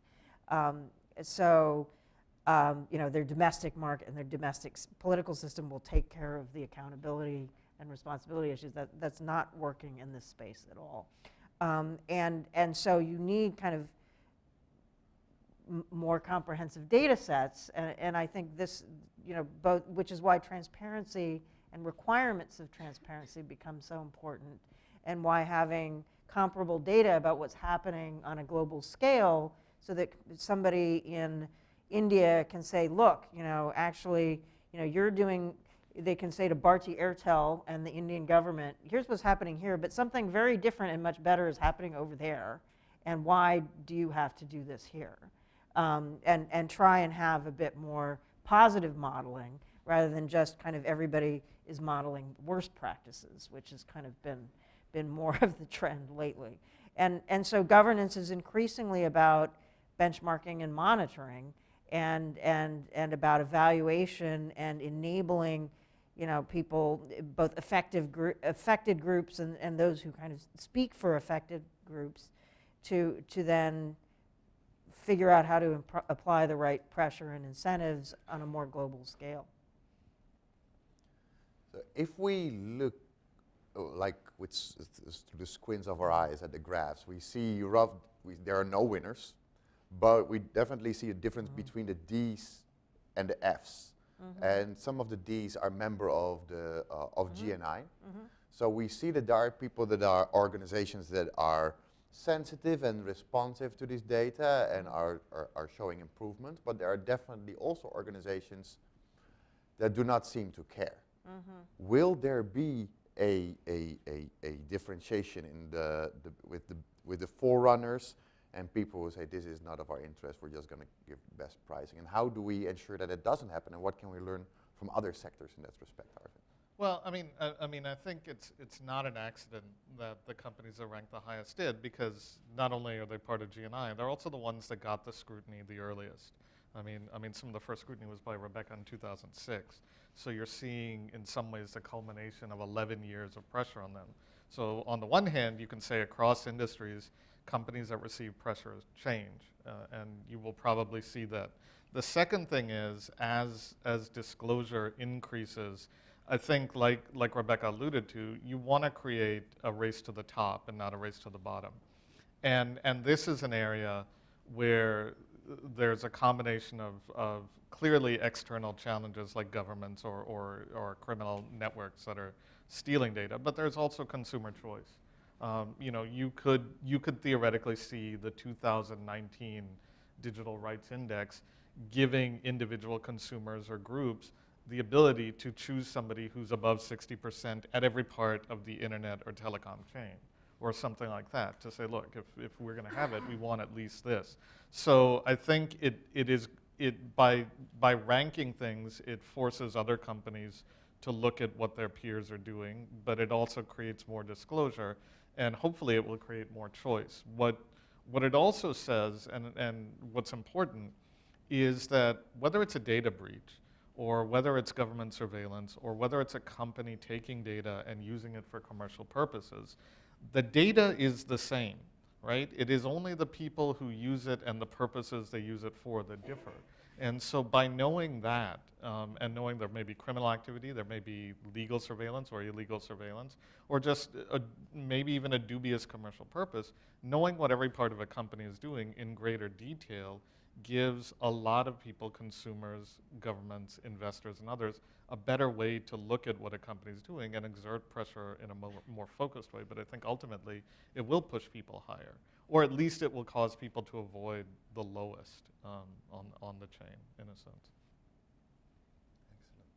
You know, their domestic market and their domestic political system will take care of the accountability and responsibility issues. That's not working in this space at all. And so you need kind of more comprehensive data sets, and I think this, you know, which is why transparency and requirements of transparency become so important, and why having comparable data about what's happening on a global scale, so that somebody in India can say, look, actually, you're doing, they can say to Bharti Airtel and the Indian government, here's what's happening here, but something very different and much better is happening over there, and why do you have to do this here? And try and have a bit more positive modeling rather than just kind of everybody is modeling worst practices, which has kind of been more of the trend lately. And so governance is increasingly about benchmarking and monitoring and about evaluation and enabling people, both affected groups and those who kind of speak for affected groups to then figure out how to apply the right pressure and incentives on a more global scale. So if we look like through the squints of our eyes at the graphs, we see there are no winners, but we definitely see a difference between the Ds and the Fs. And some of the Ds are member of the GNI. So we see that there are people that are organizations that are sensitive and responsive to this data and are showing improvement, but there are definitely also organizations that do not seem to care. Will there be a differentiation in with the forerunners and people who say this is not of our interest, we're just going to give best pricing? And how do we ensure that it doesn't happen, and what can we learn from other sectors in that respect, Arvind? Well, I mean, I think it's not an accident that the companies that rank the highest did, because not only are they part of GNI, they're also the ones that got the scrutiny the earliest. I mean, some of the first scrutiny was by Rebecca in 2006. So you're seeing, in some ways, the culmination of 11 years of pressure on them. So on the one hand, you can say across industries, companies that receive pressure change, and you will probably see that. The second thing is, as disclosure increases, I think, like Rebecca alluded to, you want to create a race to the top and not a race to the bottom. And this is an area where there's a combination of clearly external challenges like governments or criminal networks that are stealing data, but there's also consumer choice. You could theoretically see the 2019 Digital Rights Index giving individual consumers or groups the ability to choose somebody who's above 60% at every part of the internet or telecom chain, or something like that, to say, look, if we're going to have it, we want at least this. So I think by ranking things, it forces other companies to look at what their peers are doing, but it also creates more disclosure, and hopefully it will create more choice. What it also says, and what's important, is that whether it's a data breach, or whether it's government surveillance, or whether it's a company taking data and using it for commercial purposes, the data is the same, right? It is only the people who use it and the purposes they use it for that differ. And so by knowing that, and knowing there may be criminal activity, there may be legal surveillance or illegal surveillance, or just maybe even a dubious commercial purpose, knowing what every part of a company is doing in greater detail gives a lot of people, consumers, governments, investors, and others, a better way to look at what a company is doing and exert pressure in a more focused way. But I think ultimately it will push people higher, or at least it will cause people to avoid the lowest on the chain, in a sense. Excellent.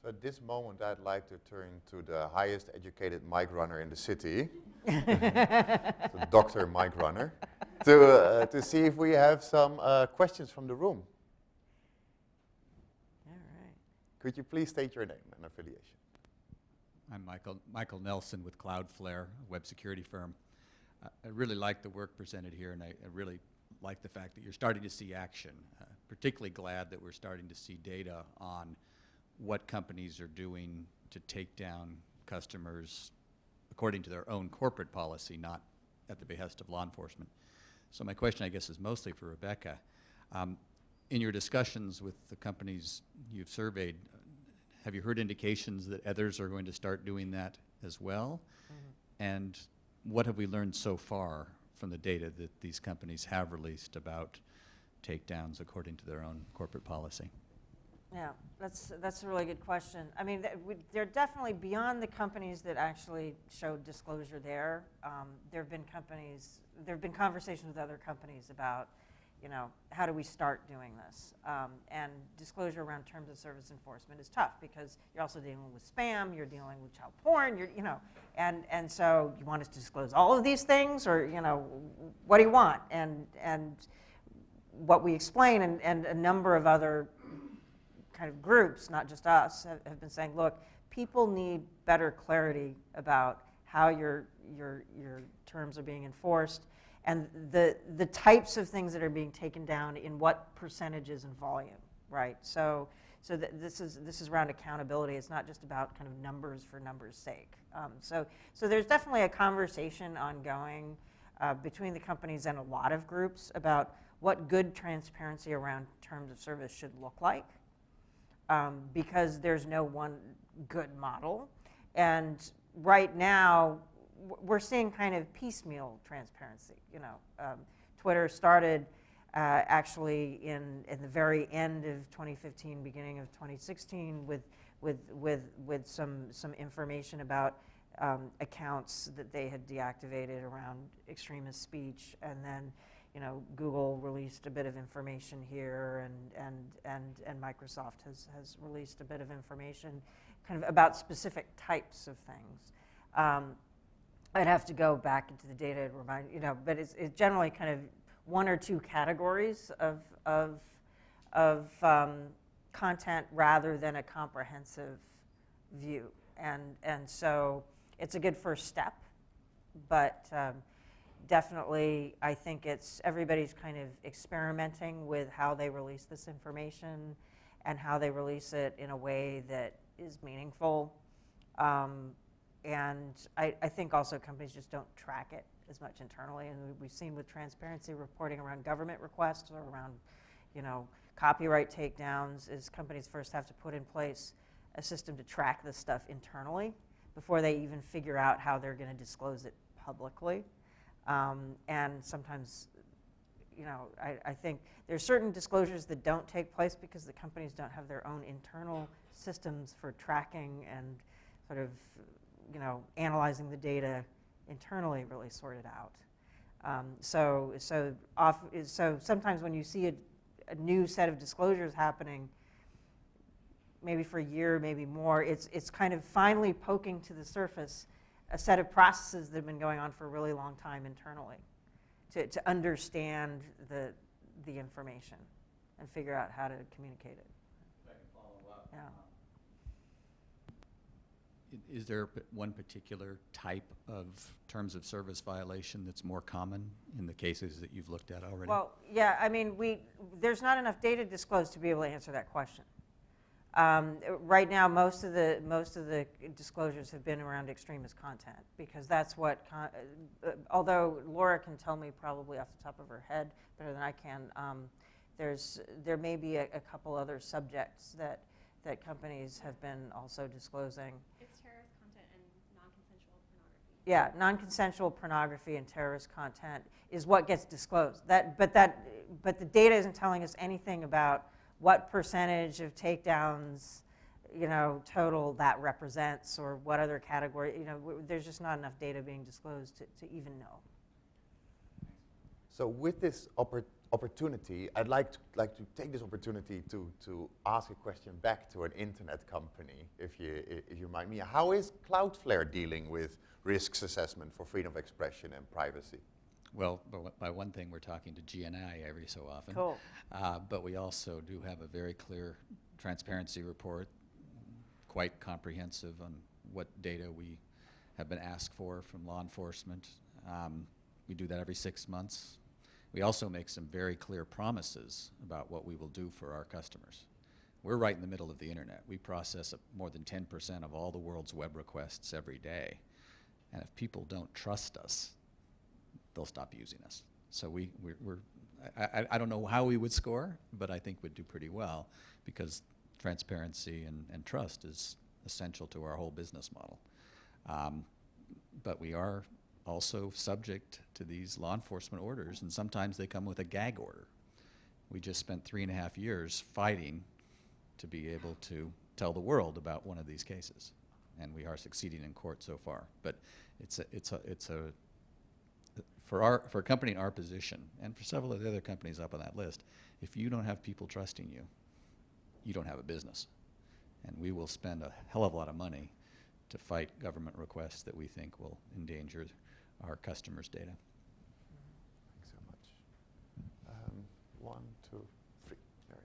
So at this moment, I'd like to turn to the highest educated mic runner in the city, so Dr. Mike Runner, to see if we have some questions from the room. All right. Could you please state your name and affiliation? I'm Michael Nelson with Cloudflare, a web security firm. I really like the work presented here, and I really like the fact that you're starting to see action. Particularly glad that we're starting to see data on what companies are doing to take down customers according to their own corporate policy, not at the behest of law enforcement. So my question, I guess, is mostly for Rebecca. In your discussions with the companies you've surveyed, have you heard indications that others are going to start doing that as well? And what have we learned so far from the data that these companies have released about takedowns according to their own corporate policy? Yeah, that's a really good question. I mean, they're definitely beyond the companies that actually showed disclosure there. There have been conversations with other companies about, how do we start doing this? And disclosure around terms of service enforcement is tough because you're also dealing with spam, you're dealing with child porn, and so you want us to disclose all of these things, or what do you want? And what we explain, and a number of other kind of groups, not just us, have been saying, look, people need better clarity about how your terms are being enforced, and the types of things that are being taken down in what percentages and volume, right? So this is around accountability. It's not just about kind of numbers for numbers' sake. So there's definitely a conversation ongoing between the companies and a lot of groups about what good transparency around terms of service should look like, because there's no one good model. And right now, we're seeing kind of piecemeal transparency. Twitter started actually in the very end of 2015, beginning of 2016, with some information about accounts that they had deactivated around extremist speech, and then Google released a bit of information here, and Microsoft has released a bit of information kind of about specific types of things. I'd have to go back into the data and remind, but it's generally kind of one or two categories of content rather than a comprehensive view. And so it's a good first step, but definitely I think everybody's kind of experimenting with how they release this information and how they release it in a way that is meaningful. And I think also companies just don't track it as much internally. And we've seen with transparency reporting around government requests or around, copyright takedowns, is companies first have to put in place a system to track this stuff internally before they even figure out how they're going to disclose it publicly. And sometimes, I think there's certain disclosures that don't take place because the companies don't have their own internal systems for tracking and sort of analyzing the data internally really sorted out. So sometimes when you see a new set of disclosures happening, maybe for a year, maybe more, it's kind of finally poking to the surface a set of processes that have been going on for a really long time internally to understand the information and figure out how to communicate it. If I can follow up. Yeah. Is there one particular type of terms of service violation that's more common in the cases that you've looked at already? Well, yeah, I mean, there's not enough data disclosed to be able to answer that question. Right now, most of the disclosures have been around extremist content, because that's what, although Laura can tell me probably off the top of her head better than I can, there may be a couple other subjects that companies have been also disclosing. It's terrorist content and non-consensual pornography. Yeah, non-consensual pornography and terrorist content is what gets disclosed. But the data isn't telling us anything about what percentage of takedowns, total that represents, or what other category. There's just not enough data being disclosed to even know. So with this opportunity, I'd like to take this opportunity to ask a question back to an internet company, if you mind me. How is Cloudflare dealing with risks assessment for freedom of expression and privacy? Well, by one thing, we're talking to GNI every so often. Cool. But we also do have a very clear transparency report, quite comprehensive on what data we have been asked for from law enforcement. We do that every 6 months. We also make some very clear promises about what we will do for our customers. We're right in the middle of the internet. We process more than 10% of all the world's web requests every day. And if people don't trust us, they'll stop using us. So I don't know how we would score, but I think we'd do pretty well, because transparency and trust is essential to our whole business model. But we are also subject to these law enforcement orders, and sometimes they come with a gag order. We just spent 3.5 years fighting to be able to tell the world about one of these cases, and we are succeeding in court so far. But it's a for a company in our position, and for several of the other companies up on that list, if you don't have people trusting you, you don't have a business. And we will spend a hell of a lot of money to fight government requests that we think will endanger our customers' data. Thanks so much. 1, 2, 3. There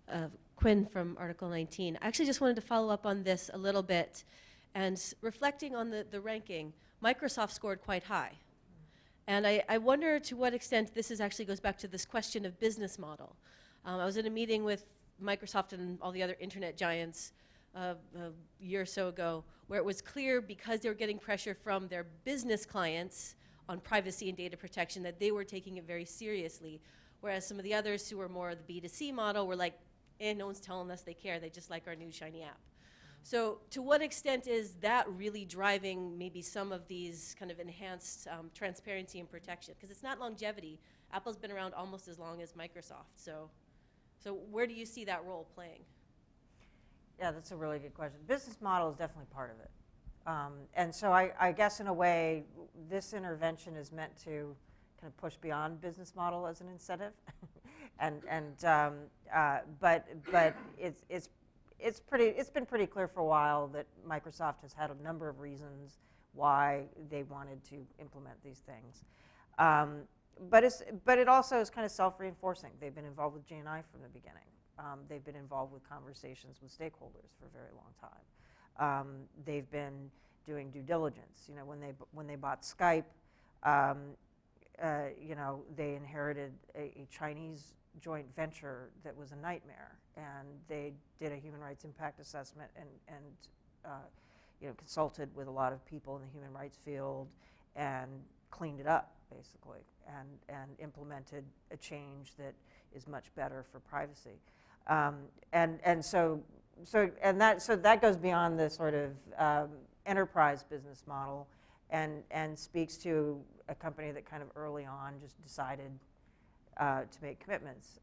we go. Quinn from Article 19. I actually just wanted to follow up on this a little bit. And reflecting on the ranking, Microsoft scored quite high. And I wonder to what extent this actually goes back to this question of business model. I was in a meeting with Microsoft and all the other internet giants a year or so ago, where it was clear, because they were getting pressure from their business clients on privacy and data protection, that they were taking it very seriously. Whereas some of the others who were more of the B2C model were like, no one's telling us they care, they just like our new shiny app. So to what extent is that really driving maybe some of these kind of enhanced transparency and protection? Because it's not longevity. Apple's been around almost as long as Microsoft. So where do you see that role playing? Yeah, that's a really good question. Business model is definitely part of it. And so I guess in a way, this intervention is meant to kind of push beyond business model as an incentive. But it's been pretty clear for a while that Microsoft has had a number of reasons why they wanted to implement these things. But it also is kind of self-reinforcing. They've been involved with G&I from the beginning. They've been involved with conversations with stakeholders for a very long time. They've been doing due diligence. You know, when they bought Skype, you know, they inherited a Chinese joint venture that was a nightmare, and they did a human rights impact assessment and you know, consulted with a lot of people in the human rights field and cleaned it up basically, and implemented a change that is much better for privacy. So that goes beyond the sort of enterprise business model, and speaks to a company that kind of early on just decided to make commitments.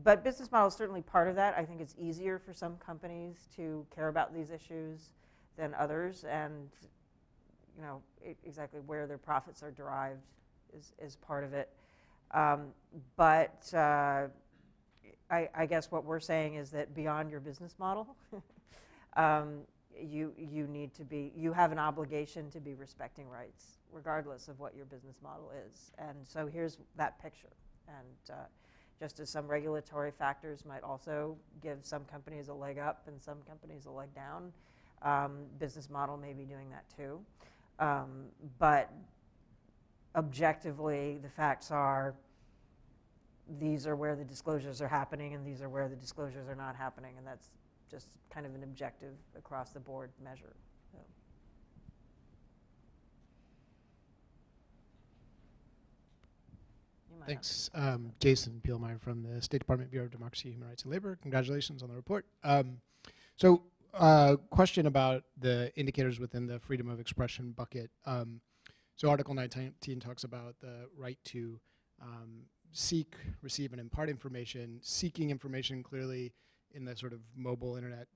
But business model is certainly part of that. I think it's easier for some companies to care about these issues than others, and you know, exactly where their profits are derived is part of it. But I guess what we're saying is that beyond your business model, you have an obligation to be respecting rights, regardless of what your business model is. And so here's that picture. And just as some regulatory factors might also give some companies a leg up and some companies a leg down, business model may be doing that too. But objectively, the facts are, these are where the disclosures are happening and these are where the disclosures are not happening, and that's just kind of an objective across the board measure. So. Thanks. Jason Pielmeyer from the State Department Bureau of Democracy, Human Rights and Labor. Congratulations on the report. Question about the indicators within the freedom of expression bucket. So Article 19 talks about the right to seek, receive, and impart information. Seeking information, clearly in the sort of mobile internet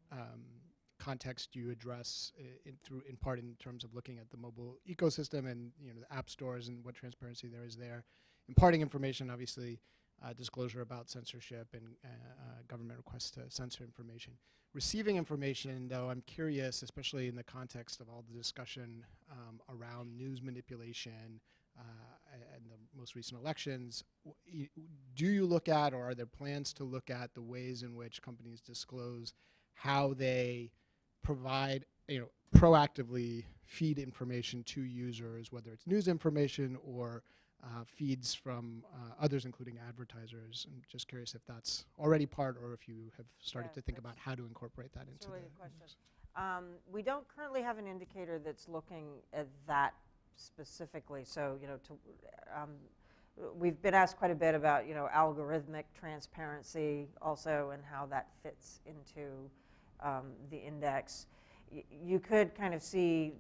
context you address in part in terms of looking at the mobile ecosystem and, you know, the app stores and what transparency there is there. Imparting information, obviously, disclosure about censorship and government requests to censor information. Receiving information, though, I'm curious, especially in the context of all the discussion around news manipulation and the most recent elections, do you look at, or are there plans to look at, the ways in which companies disclose how they provide, you know, proactively feed information to users, whether it's news information or feeds from others, including advertisers? I'm just curious if that's already part, or if you have started to think about how to incorporate that into the That's a really good question. We don't currently have an indicator that's looking at that specifically. So, you know, we've been asked quite a bit about, you know, algorithmic transparency also, and how that fits into the index. You could kind of see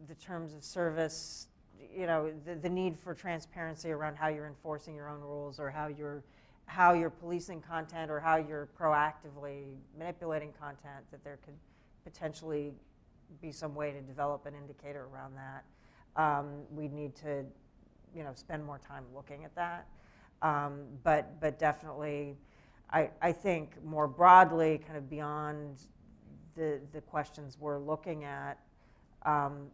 the terms of service, you know, the need for transparency around how you're enforcing your own rules, or how you're how you're policing content or how you're proactively manipulating content, that there could potentially be some way to develop an indicator around that. We need to, spend more time looking at that. But definitely, I think more broadly, kind of beyond the questions we're looking at,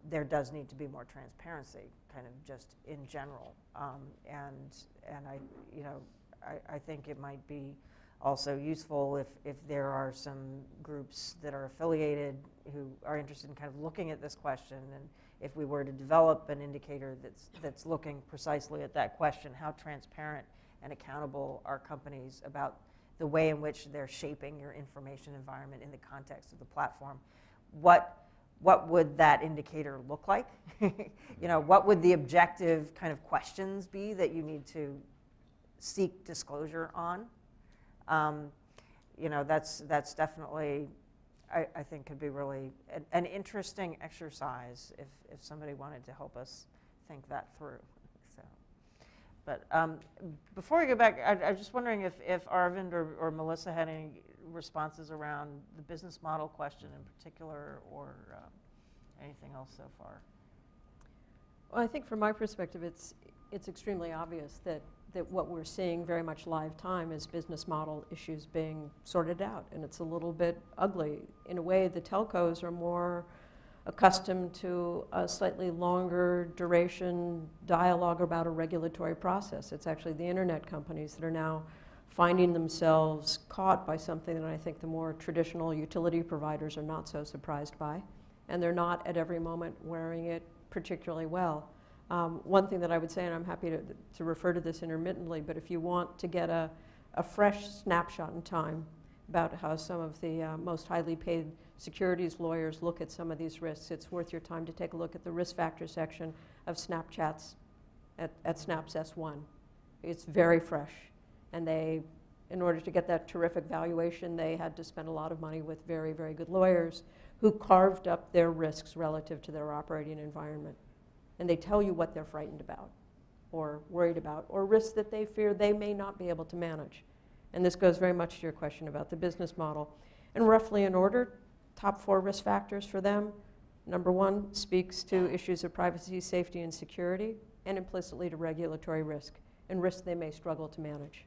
there does need to be more transparency, kind of just in general. And I think it might be also useful if there are some groups that are affiliated who are interested in kind of looking at this question, and if we were to develop an indicator that's looking precisely at that question, how transparent and accountable are companies about the way in which they're shaping your information environment in the context of the platform? What would that indicator look like? What would the objective kind of questions be that you need to seek disclosure on? That's definitely, I think, could be really an interesting exercise if somebody wanted to help us think that through. So, but before we go back, I was just wondering if Arvind or Melissa had any responses around the business model question in particular, or anything else so far. Well, I think from my perspective, it's extremely obvious that what we're seeing very much live time is business model issues being sorted out, and it's a little bit ugly. In a way, the telcos are more accustomed to a slightly longer duration dialogue about a regulatory process. It's actually the internet companies that are now finding themselves caught by something that I think the more traditional utility providers are not so surprised by, and they're not at every moment wearing it particularly well. One thing that I would say, and I'm happy to refer to this intermittently, but if you want to get a fresh snapshot in time about how some of the most highly paid securities lawyers look at some of these risks, it's worth your time to take a look at the risk factor section of Snapchat's at Snap's S1. It's very fresh. And they, in order to get that terrific valuation, they had to spend a lot of money with very, very good lawyers who carved up their risks relative to their operating environment. And they tell you what they're frightened about or worried about, or risks that they fear they may not be able to manage. And this goes very much to your question about the business model. And roughly in order, top 4 risk factors for them. Number 1 speaks to issues of privacy, safety, and security, and implicitly to regulatory risk, and risks they may struggle to manage.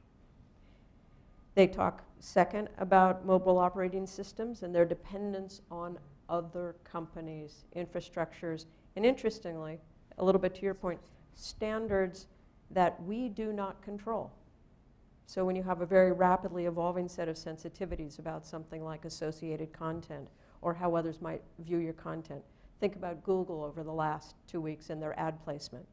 They talk second about mobile operating systems and their dependence on other companies' infrastructures, and interestingly, a little bit to your point, standards that we do not control. So when you have a very rapidly evolving set of sensitivities about something like associated content or how others might view your content, think about Google over the last 2 weeks and their ad placement.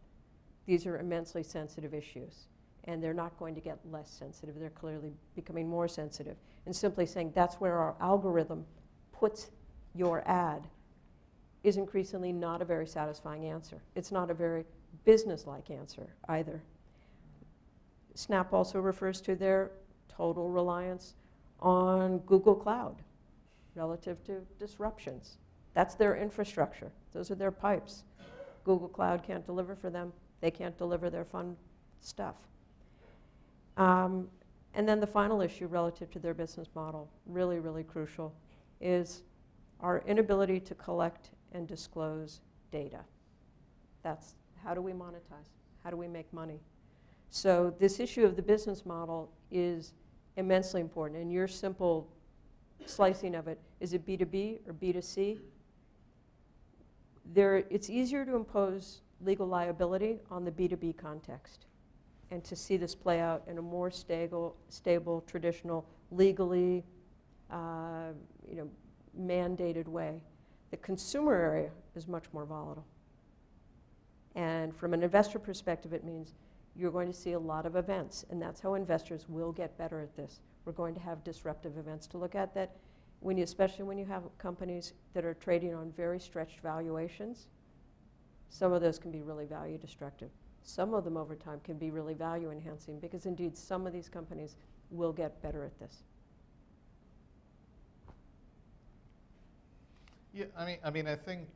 These are immensely sensitive issues, and they're not going to get less sensitive. They're clearly becoming more sensitive. And simply saying that's where our algorithm puts your ad is increasingly not a very satisfying answer. It's not a very business-like answer either. Snap also refers to their total reliance on Google Cloud relative to disruptions. That's their infrastructure. Those are their pipes. Google Cloud can't deliver for them. They can't deliver their fun stuff. And then the final issue relative to their business model, really, really crucial, is our inability to collect and disclose data. That's how do we monetize? How do we make money? So this issue of the business model is immensely important. And your simple slicing of it, is it B2B or B2C? It's easier to impose legal liability on the B2B context and to see this play out in a more stable, traditional, legally mandated way. The consumer area is much more volatile. And from an investor perspective, it means you're going to see a lot of events, and that's how investors will get better at this. We're going to have disruptive events to look at that, especially when you have companies that are trading on very stretched valuations. Some of those can be really value destructive. Some of them over time can be really value enhancing, because indeed some of these companies will get better at this. Yeah, I think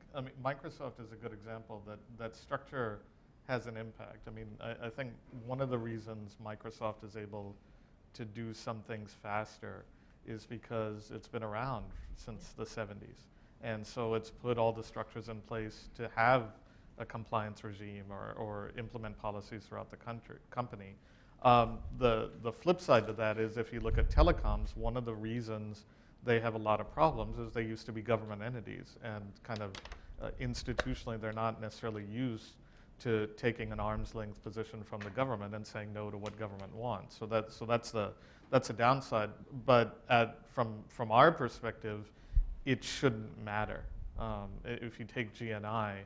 Microsoft is a good example that structure has an impact. I think one of the reasons Microsoft is able to do some things faster is because it's been around since the 70s. And so it's put all the structures in place to have a compliance regime or implement policies throughout the company. The flip side to that is if you look at telecoms, one of the reasons they have a lot of problems is they used to be government entities, and kind of institutionally they're not necessarily used to taking an arm's length position from the government and saying no to what government wants. So that's a downside. But from our perspective, it shouldn't matter. If you take GNI,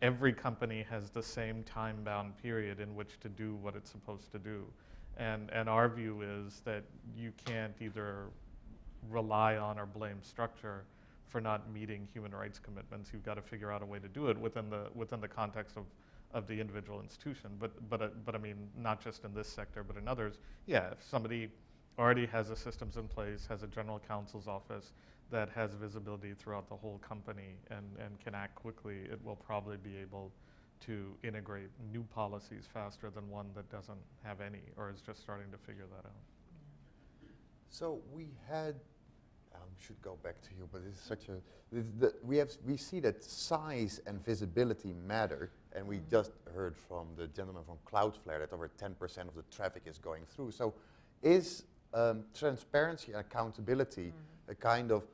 every company has the same time-bound period in which to do what it's supposed to do. And our view is that you can't either rely on or blame structure for not meeting human rights commitments. You've got to figure out a way to do it within the context of the individual institution. But I mean, not just in this sector, but in others. Yeah, if somebody already has the systems in place, has a general counsel's office that has visibility throughout the whole company and can act quickly, it will probably be able to integrate new policies faster than one that doesn't have any or is just starting to figure that out. So we had, should go back to you, but this is such a, we see that size and visibility matter, and we just heard from the gentleman from Cloudflare that over 10% of the traffic is going through. So is transparency and accountability a kind of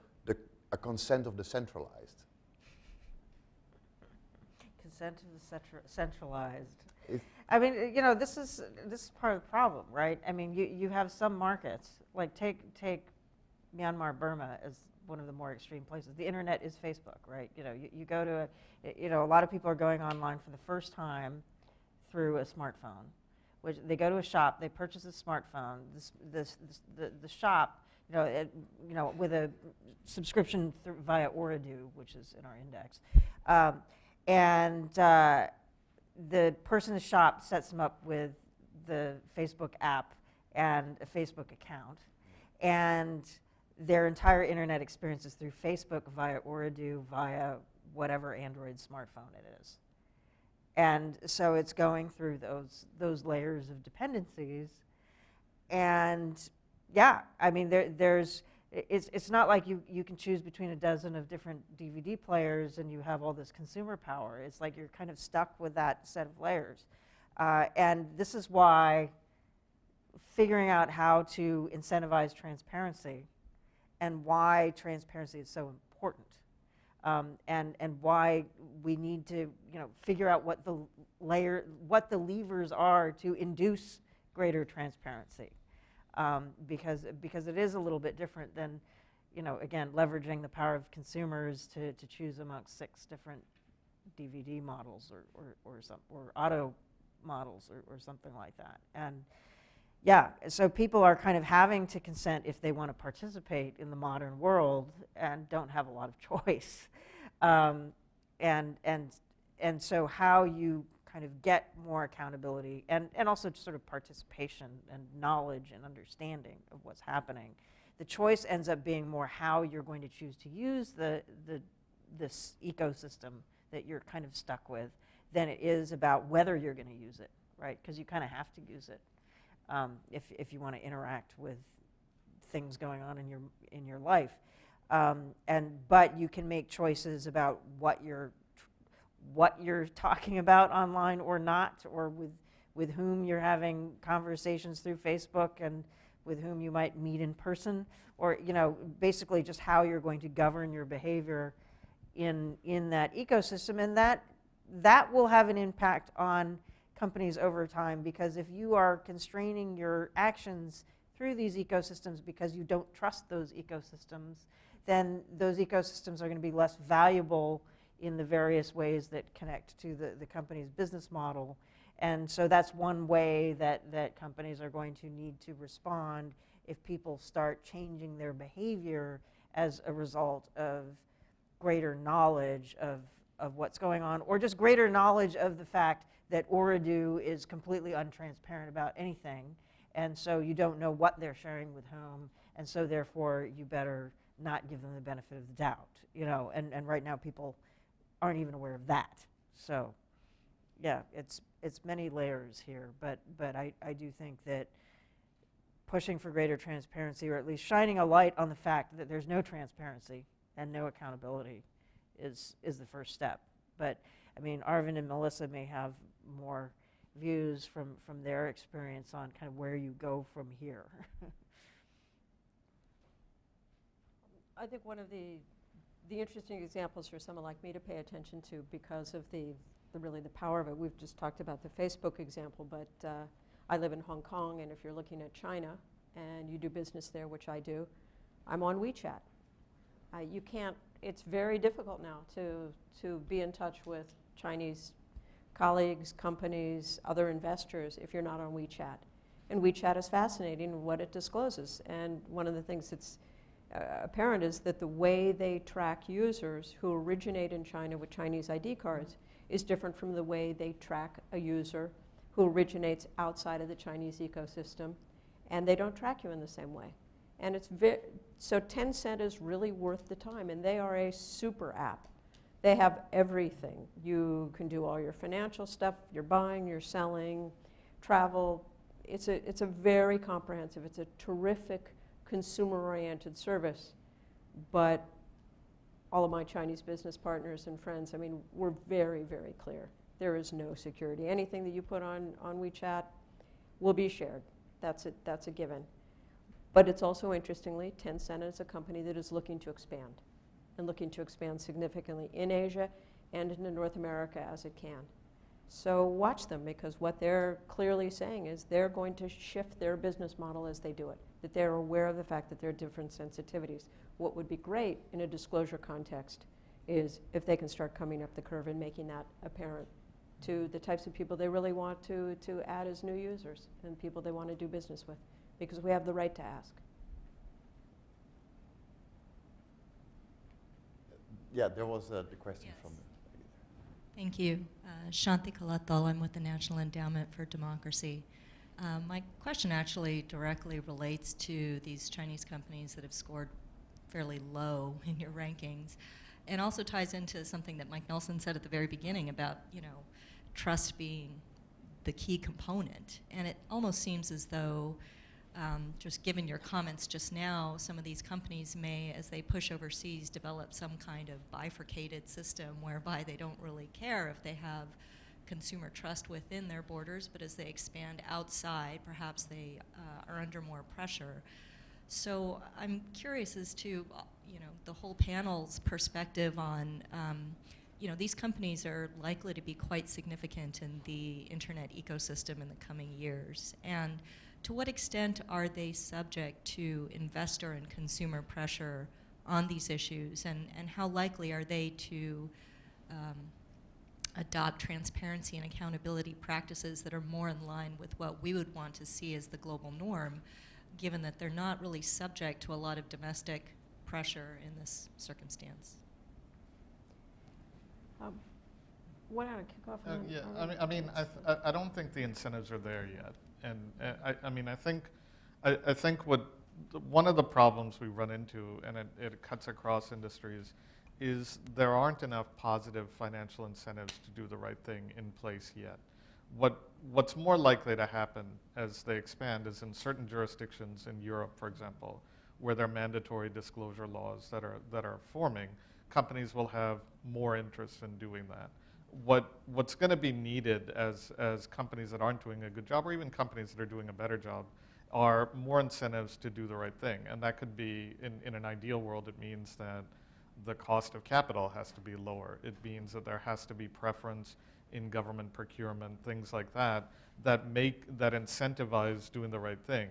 a consent of the centralized? Consent of the centralized. I mean, you know, this is part of the problem, right? I mean, you have some markets, like take Myanmar, Burma as one of the more extreme places. The internet is Facebook, right? You know, you go to a lot of people are going online for the first time through a smartphone, which they go to a shop, they purchase a smartphone. The shop, with a subscription via Ooredoo, which is in our index, and the person in the shop sets them up with the Facebook app and a Facebook account, and their entire internet experience is through Facebook via Ooredoo, via whatever Android smartphone it is. And so it's going through those layers of dependencies. And yeah, I mean, it's not like you can choose between a dozen of different DVD players and you have all this consumer power. It's like you're kind of stuck with that set of layers. And this is why figuring out how to incentivize transparency and why transparency is so important, and why we need to figure out what the levers are to induce greater transparency, because it is a little bit different than again leveraging the power of consumers to choose amongst 6 different DVD models or auto models or something like that. And yeah, so people are kind of having to consent if they want to participate in the modern world and don't have a lot of choice. And so how you kind of get more accountability and also sort of participation and knowledge and understanding of what's happening. The choice ends up being more how you're going to choose to use this ecosystem that you're kind of stuck with than it is about whether you're going to use it, right? Because you kind of have to use it. If you want to interact with things going on in your life, but you can make choices about what you're talking about online or not, or with whom you're having conversations through Facebook and with whom you might meet in person, or basically just how you're going to govern your behavior in that ecosystem, and that will have an impact on companies over time, because if you are constraining your actions through these ecosystems because you don't trust those ecosystems, then those ecosystems are going to be less valuable in the various ways that connect to the company's business model. And so that's one way that companies are going to need to respond if people start changing their behavior as a result of greater knowledge of what's going on, or just greater knowledge of the fact that Ooredoo is completely untransparent about anything, and so you don't know what they're sharing with whom, and so therefore you better not give them the benefit of the doubt, and right now people aren't even aware of that. So yeah, it's many layers here, but I do think that pushing for greater transparency, or at least shining a light on the fact that there's no transparency and no accountability is the first step. But I mean, Arvind and Melissa may have more views from their experience on kind of where you go from here. I think one of the interesting examples for someone like me to pay attention to, because of the really the power of it, we've just talked about the Facebook example, but I live in Hong Kong, and if you're looking at China and you do business there, which I do, I'm on WeChat. You can't, it's very difficult now to be in touch with Chinese colleagues, companies, other investors if you're not on WeChat. And WeChat is fascinating in what it discloses. And one of the things that's apparent is that the way they track users who originate in China with Chinese ID cards is different from the way they track a user who originates outside of the Chinese ecosystem, and they don't track you in the same way. And it's so Tencent is really worth the time, and they are a super app. They have everything. You can do all your financial stuff, you're buying, you're selling, travel. It's a very comprehensive, it's a terrific consumer-oriented service. But all of my Chinese business partners and friends, I mean, we're very, very clear. There is no security. Anything that you put on WeChat will be shared. That's a given. But it's also, interestingly, Tencent is a company that is looking to expand, and looking to expand significantly in Asia and into North America as it can. So watch them, because what they're clearly saying is they're going to shift their business model as they do it, that they're aware of the fact that there are different sensitivities. What would be great in a disclosure context is if they can start coming up the curve and making that apparent to the types of people they really want to add as new users and people they want to do business with, because we have the right to ask. Yeah, there was the question Yes. from. Thank you. Shanti Kalathal, I'm with the National Endowment for Democracy. My question actually directly relates to these Chinese companies that have scored fairly low in your rankings, and also ties into something that Mike Nelson said at the very beginning about, trust being the key component. And it almost seems as though, just given your comments just now, some of these companies may, as they push overseas, develop some kind of bifurcated system whereby they don't really care if they have consumer trust within their borders, but as they expand outside, perhaps they are under more pressure. So I'm curious as to, the whole panel's perspective on, these companies are likely to be quite significant in the internet ecosystem in the coming years. And to what extent are they subject to investor and consumer pressure on these issues, and how likely are they to adopt transparency and accountability practices that are more in line with what we would want to see as the global norm, given that they're not really subject to a lot of domestic pressure in this circumstance? Why don't I kick off? Yeah, I don't think the incentives are there yet, and I think what one of the problems we run into, and it cuts across industries, is there aren't enough positive financial incentives to do the right thing in place yet. What's more likely to happen as they expand is in certain jurisdictions in Europe, for example, where there are mandatory disclosure laws that are forming, companies will have more interest in doing that. What's going to be needed as companies that aren't doing a good job, or even companies that are doing a better job, are more incentives to do the right thing. And that could be, in an ideal world, it means that the cost of capital has to be lower. It means that there has to be preference in government procurement, things like that, that incentivize doing the right thing.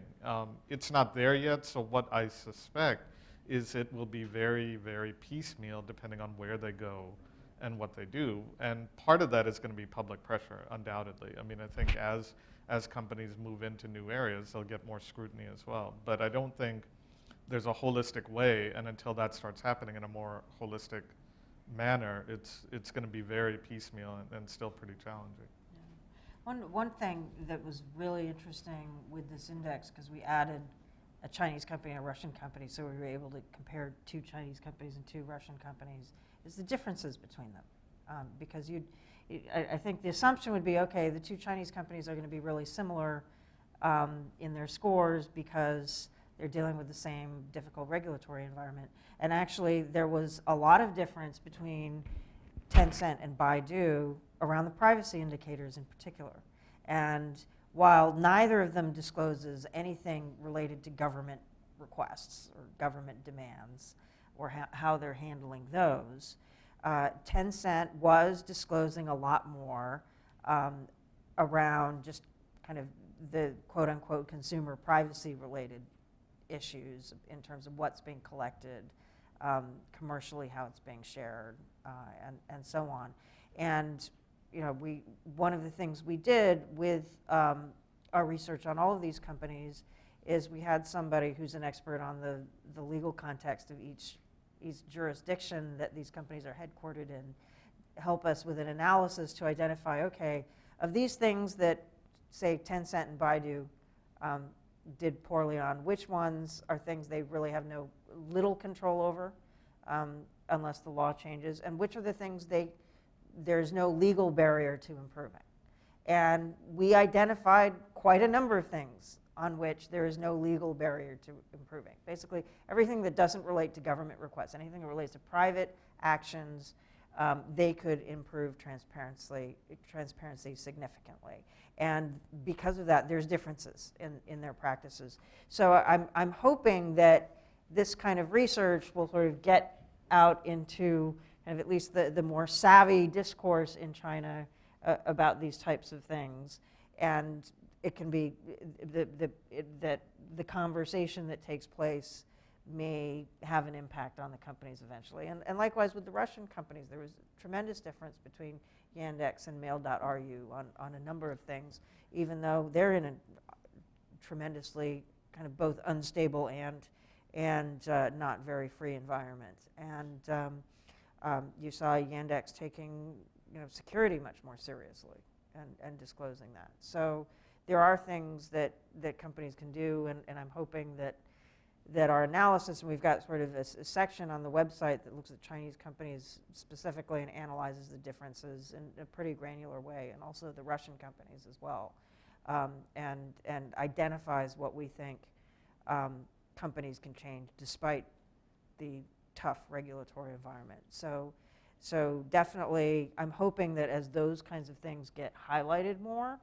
It's not there yet, so what I suspect is it will be very, very piecemeal depending on where they go and what they do. And part of that is going to be public pressure, undoubtedly. I mean, I think as companies move into new areas, they'll get more scrutiny as well. But I don't think there's a holistic way, and until that starts happening in a more holistic manner, it's going to be very piecemeal and still pretty challenging. Yeah. One thing that was really interesting with this index, because we added a Chinese company and a Russian company, so we were able to compare 2 Chinese companies and 2 Russian companies, is the differences between them. Because I think the assumption would be, okay, the 2 Chinese companies are going to be really similar, in their scores because they're dealing with the same difficult regulatory environment. And actually, there was a lot of difference between Tencent and Baidu around the privacy indicators in particular. And while neither of them discloses anything related to government requests or government demands or how they're handling those, Tencent was disclosing a lot more around just kind of the quote-unquote consumer privacy-related issues in terms of what's being collected, commercially, how it's being shared, and so on. And you know, one of the things we did with our research on all of these companies is we had somebody who's an expert on the legal context of each jurisdiction that these companies are headquartered in help us with an analysis to identify, okay, of these things that, say, Tencent and Baidu did poorly on, which ones are things they really have little control over unless the law changes, and which are the things there's no legal barrier to improving. And we identified quite a number of things on which there is no legal barrier to improving. Basically, everything that doesn't relate to government requests, anything that relates to private actions, they could improve transparency significantly. And because of that, there's differences in their practices. So I'm hoping that this kind of research will sort of get out into kind of at least the more savvy discourse in China about these types of things. And it can be that the conversation that takes place may have an impact on the companies eventually. And likewise with the Russian companies, there was a tremendous difference between Yandex and Mail.ru on a number of things, even though they're in a tremendously kind of both unstable and not very free environment. And you saw Yandex taking security much more seriously and disclosing that. So there are things that companies can do, and I'm hoping that our analysis, and we've got sort of a section on the website that looks at Chinese companies specifically and analyzes the differences in a pretty granular way, and also the Russian companies as well, and identifies what we think companies can change despite the tough regulatory environment. So definitely, I'm hoping that as those kinds of things get highlighted more,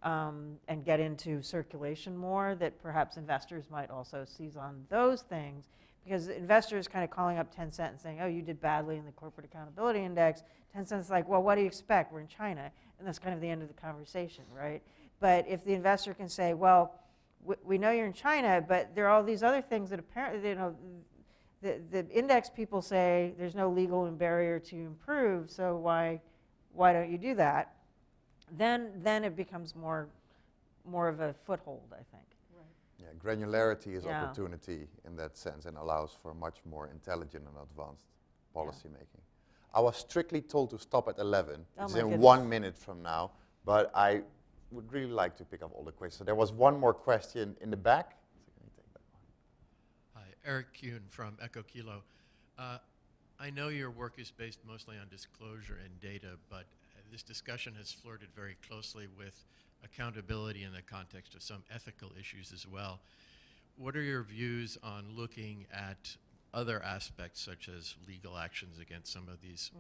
and get into circulation more, that perhaps investors might also seize on those things, because investors kind of calling up Tencent and saying, oh, you did badly in the Corporate Accountability Index. Tencent's like, well, what do you expect? We're in China. And that's kind of the end of the conversation, right? But if the investor can say, well, we know you're in China, but there are all these other things that apparently, the index people say there's no legal barrier to improve, so why don't you do that? Then it becomes more of a foothold, I think. Right. Yeah, granularity is Yeah. opportunity in that sense and allows for much more intelligent and advanced policy making. I was strictly told to stop at 11. Oh It's my in goodness. 1 minute from now, but I would really like to pick up all the questions. So there was one more question in the back. So can you take that one? Hi, Eric Kuhn from Echo Kilo. I know your work is based mostly on disclosure and data, but this discussion has flirted very closely with accountability in the context of some ethical issues as well. What are your views on looking at other aspects, such as legal actions against some of these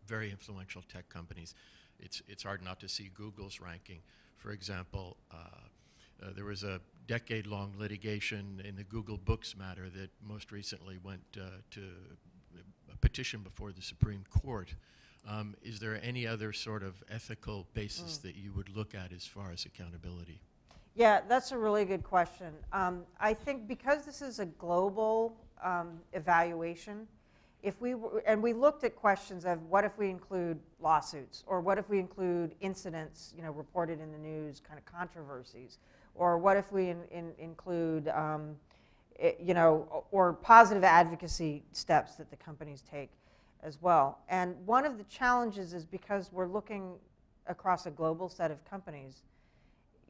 very influential tech companies? It's hard not to see Google's ranking. For example, there was a decade-long litigation in the Google Books matter that most recently went to a petition before the Supreme Court. Is there any other sort of ethical basis that you would look at as far as accountability? Yeah, that's a really good question. I think because this is a global evaluation, and we looked at questions of what if we include lawsuits, or what if we include incidents, reported in the news, kind of controversies, or what if we include, or positive advocacy steps that the companies take as well. And one of the challenges is because we're looking across a global set of companies,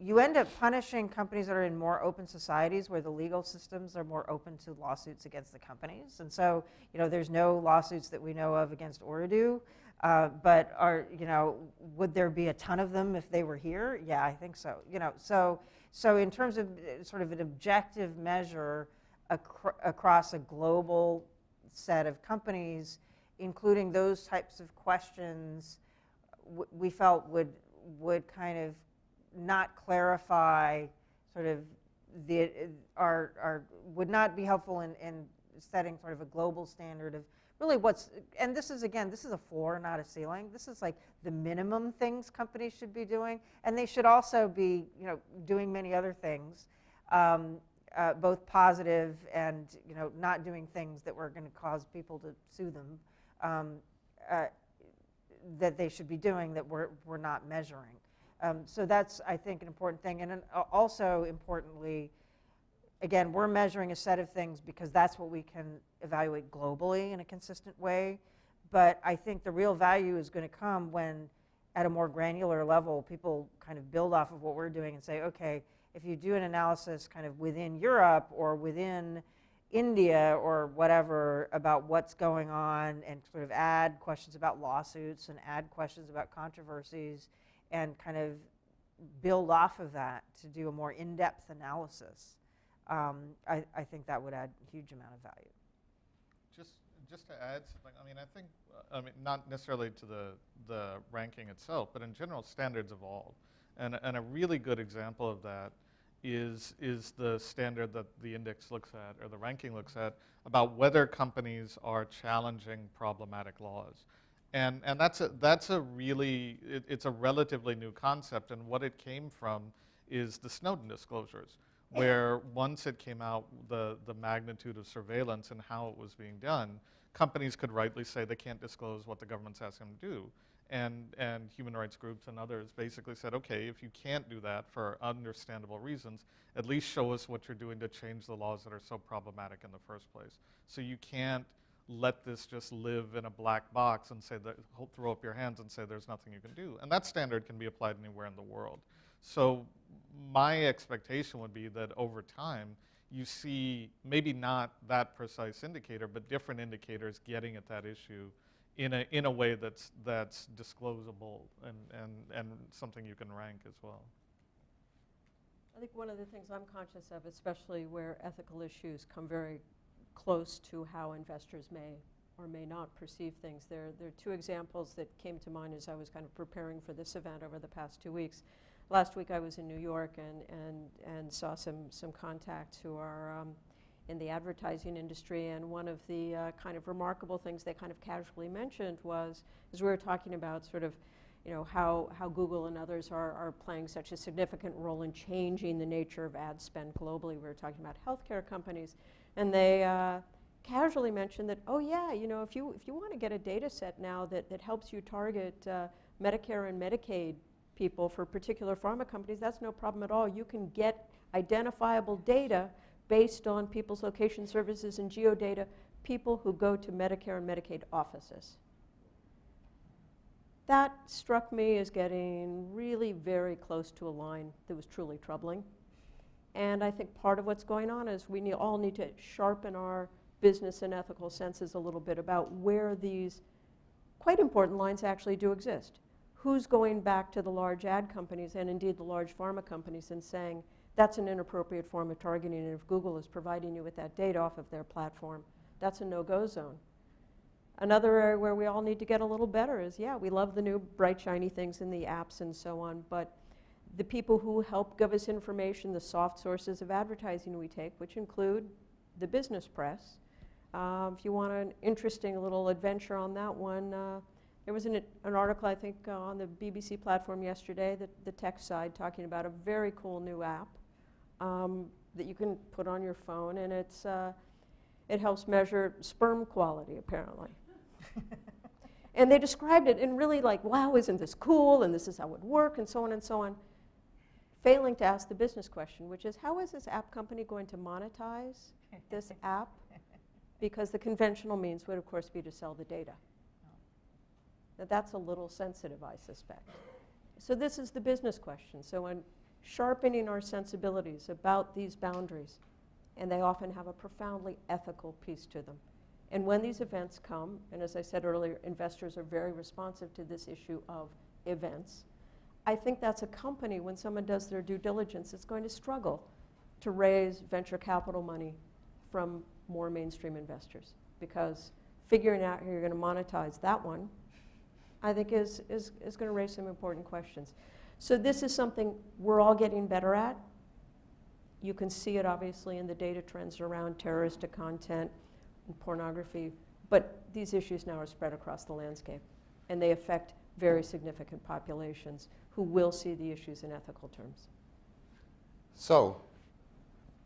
you end up punishing companies that are in more open societies where the legal systems are more open to lawsuits against the companies. And so, there's no lawsuits that we know of against Ooredoo, but would there be a ton of them if they were here? Yeah, I think so. So in terms of sort of an objective measure across a global set of companies, including those types of questions, we felt would kind of not clarify sort of would not be helpful in setting sort of a global standard of really and this is a floor, not a ceiling. This is like the minimum things companies should be doing, and they should also be, doing many other things, both positive and, not doing things that were going to cause people to sue them, that they should be doing that we're not measuring. So that's, I think, an important thing. And then also importantly, again, we're measuring a set of things because that's what we can evaluate globally in a consistent way. But I think the real value is going to come when, at a more granular level, people kind of build off of what we're doing and say, okay, if you do an analysis kind of within Europe or within India or whatever about what's going on, and sort of add questions about lawsuits and add questions about controversies and kind of build off of that to do a more in-depth analysis, I think that would add a huge amount of value. Just to add something, I mean, not necessarily to the ranking itself, but in general, standards evolve. And a really good example of that is the standard that the index looks at, or the ranking looks at, about whether companies are challenging problematic laws. And that's a really, it's a relatively new concept, and what it came from is the Snowden disclosures, where once it came out, the magnitude of surveillance and how it was being done, companies could rightly say they can't disclose what the government's asking them to do. And human rights groups and others basically said, okay, if you can't do that for understandable reasons, at least show us what you're doing to change the laws that are so problematic in the first place. So you can't let this just live in a black box and say that, throw up your hands and say there's nothing you can do. And that standard can be applied anywhere in the world. So my expectation would be that over time, you see maybe not that precise indicator, but different indicators getting at that issue in a way that's disclosable and something you can rank as well. I think one of the things I'm conscious of, especially where ethical issues come very close to how investors may or may not perceive things, there are two examples that came to mind as I was kind of preparing for this event over the past 2 weeks. Last week I was in New York and saw some contacts who are in the advertising industry, and one of the kind of remarkable things they kind of casually mentioned was, as we were talking about sort of, how Google and others are playing such a significant role in changing the nature of ad spend globally. We were talking about healthcare companies, and they casually mentioned that, oh yeah, if you want to get a data set now that helps you target Medicare and Medicaid people for particular pharma companies, that's no problem at all. You can get identifiable data based on people's location services and geodata, people who go to Medicare and Medicaid offices. That struck me as getting really very close to a line that was truly troubling. And I think part of what's going on is we all need to sharpen our business and ethical senses a little bit about where these quite important lines actually do exist. Who's going back to the large ad companies and indeed the large pharma companies and saying, that's an inappropriate form of targeting, and if Google is providing you with that data off of their platform, that's a no-go zone. Another area where we all need to get a little better is, yeah, we love the new bright, shiny things in the apps and so on, but the people who help give us information, the soft sources of advertising we take, which include the business press. If you want an interesting little adventure on that one, there was an article, I think, on the BBC platform yesterday, the tech side, talking about a very cool new app that you can put on your phone, and it helps measure sperm quality, apparently. And they described it in really like, wow, isn't this cool, and this is how it works, and so on and so on, failing to ask the business question, which is, how is this app company going to monetize this app? Because the conventional means would, of course, be to sell the data. Now, that's a little sensitive, I suspect. So this is the business question. So when sharpening our sensibilities about these boundaries. And they often have a profoundly ethical piece to them. And when these events come, and as I said earlier, investors are very responsive to this issue of events, I think that's a company, when someone does their due diligence, it's going to struggle to raise venture capital money from more mainstream investors, because figuring out how you're going to monetize that one, I think is going to raise some important questions. So this is something we're all getting better at. You can see it obviously in the data trends around terroristic content and pornography, but these issues now are spread across the landscape, and they affect very significant populations who will see the issues in ethical terms. So,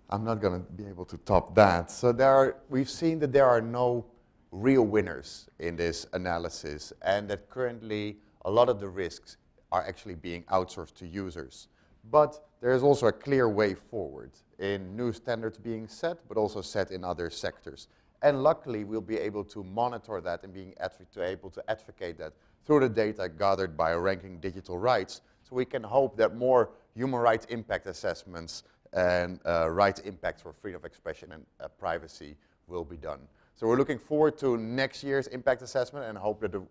I'm not going to be able to top that. So we've seen that there are no real winners in this analysis, and that currently a lot of the risks are actually being outsourced to users. But there is also a clear way forward in new standards being set, but also set in other sectors. And luckily, we'll be able to monitor that and being able to advocate that through the data gathered by Ranking Digital Rights. So we can hope that more human rights impact assessments and rights impacts for freedom of expression and privacy will be done. So we're looking forward to next year's impact assessment and hope that the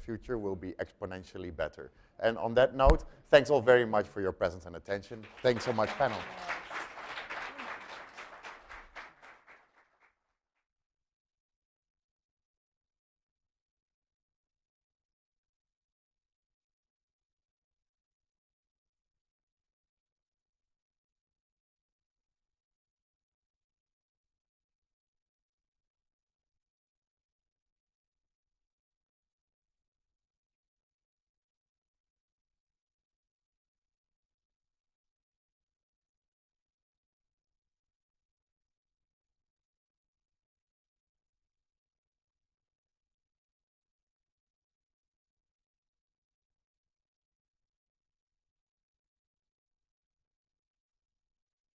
future will be exponentially better. And on that note, thanks all very much for your presence and attention. Thanks so much, panel.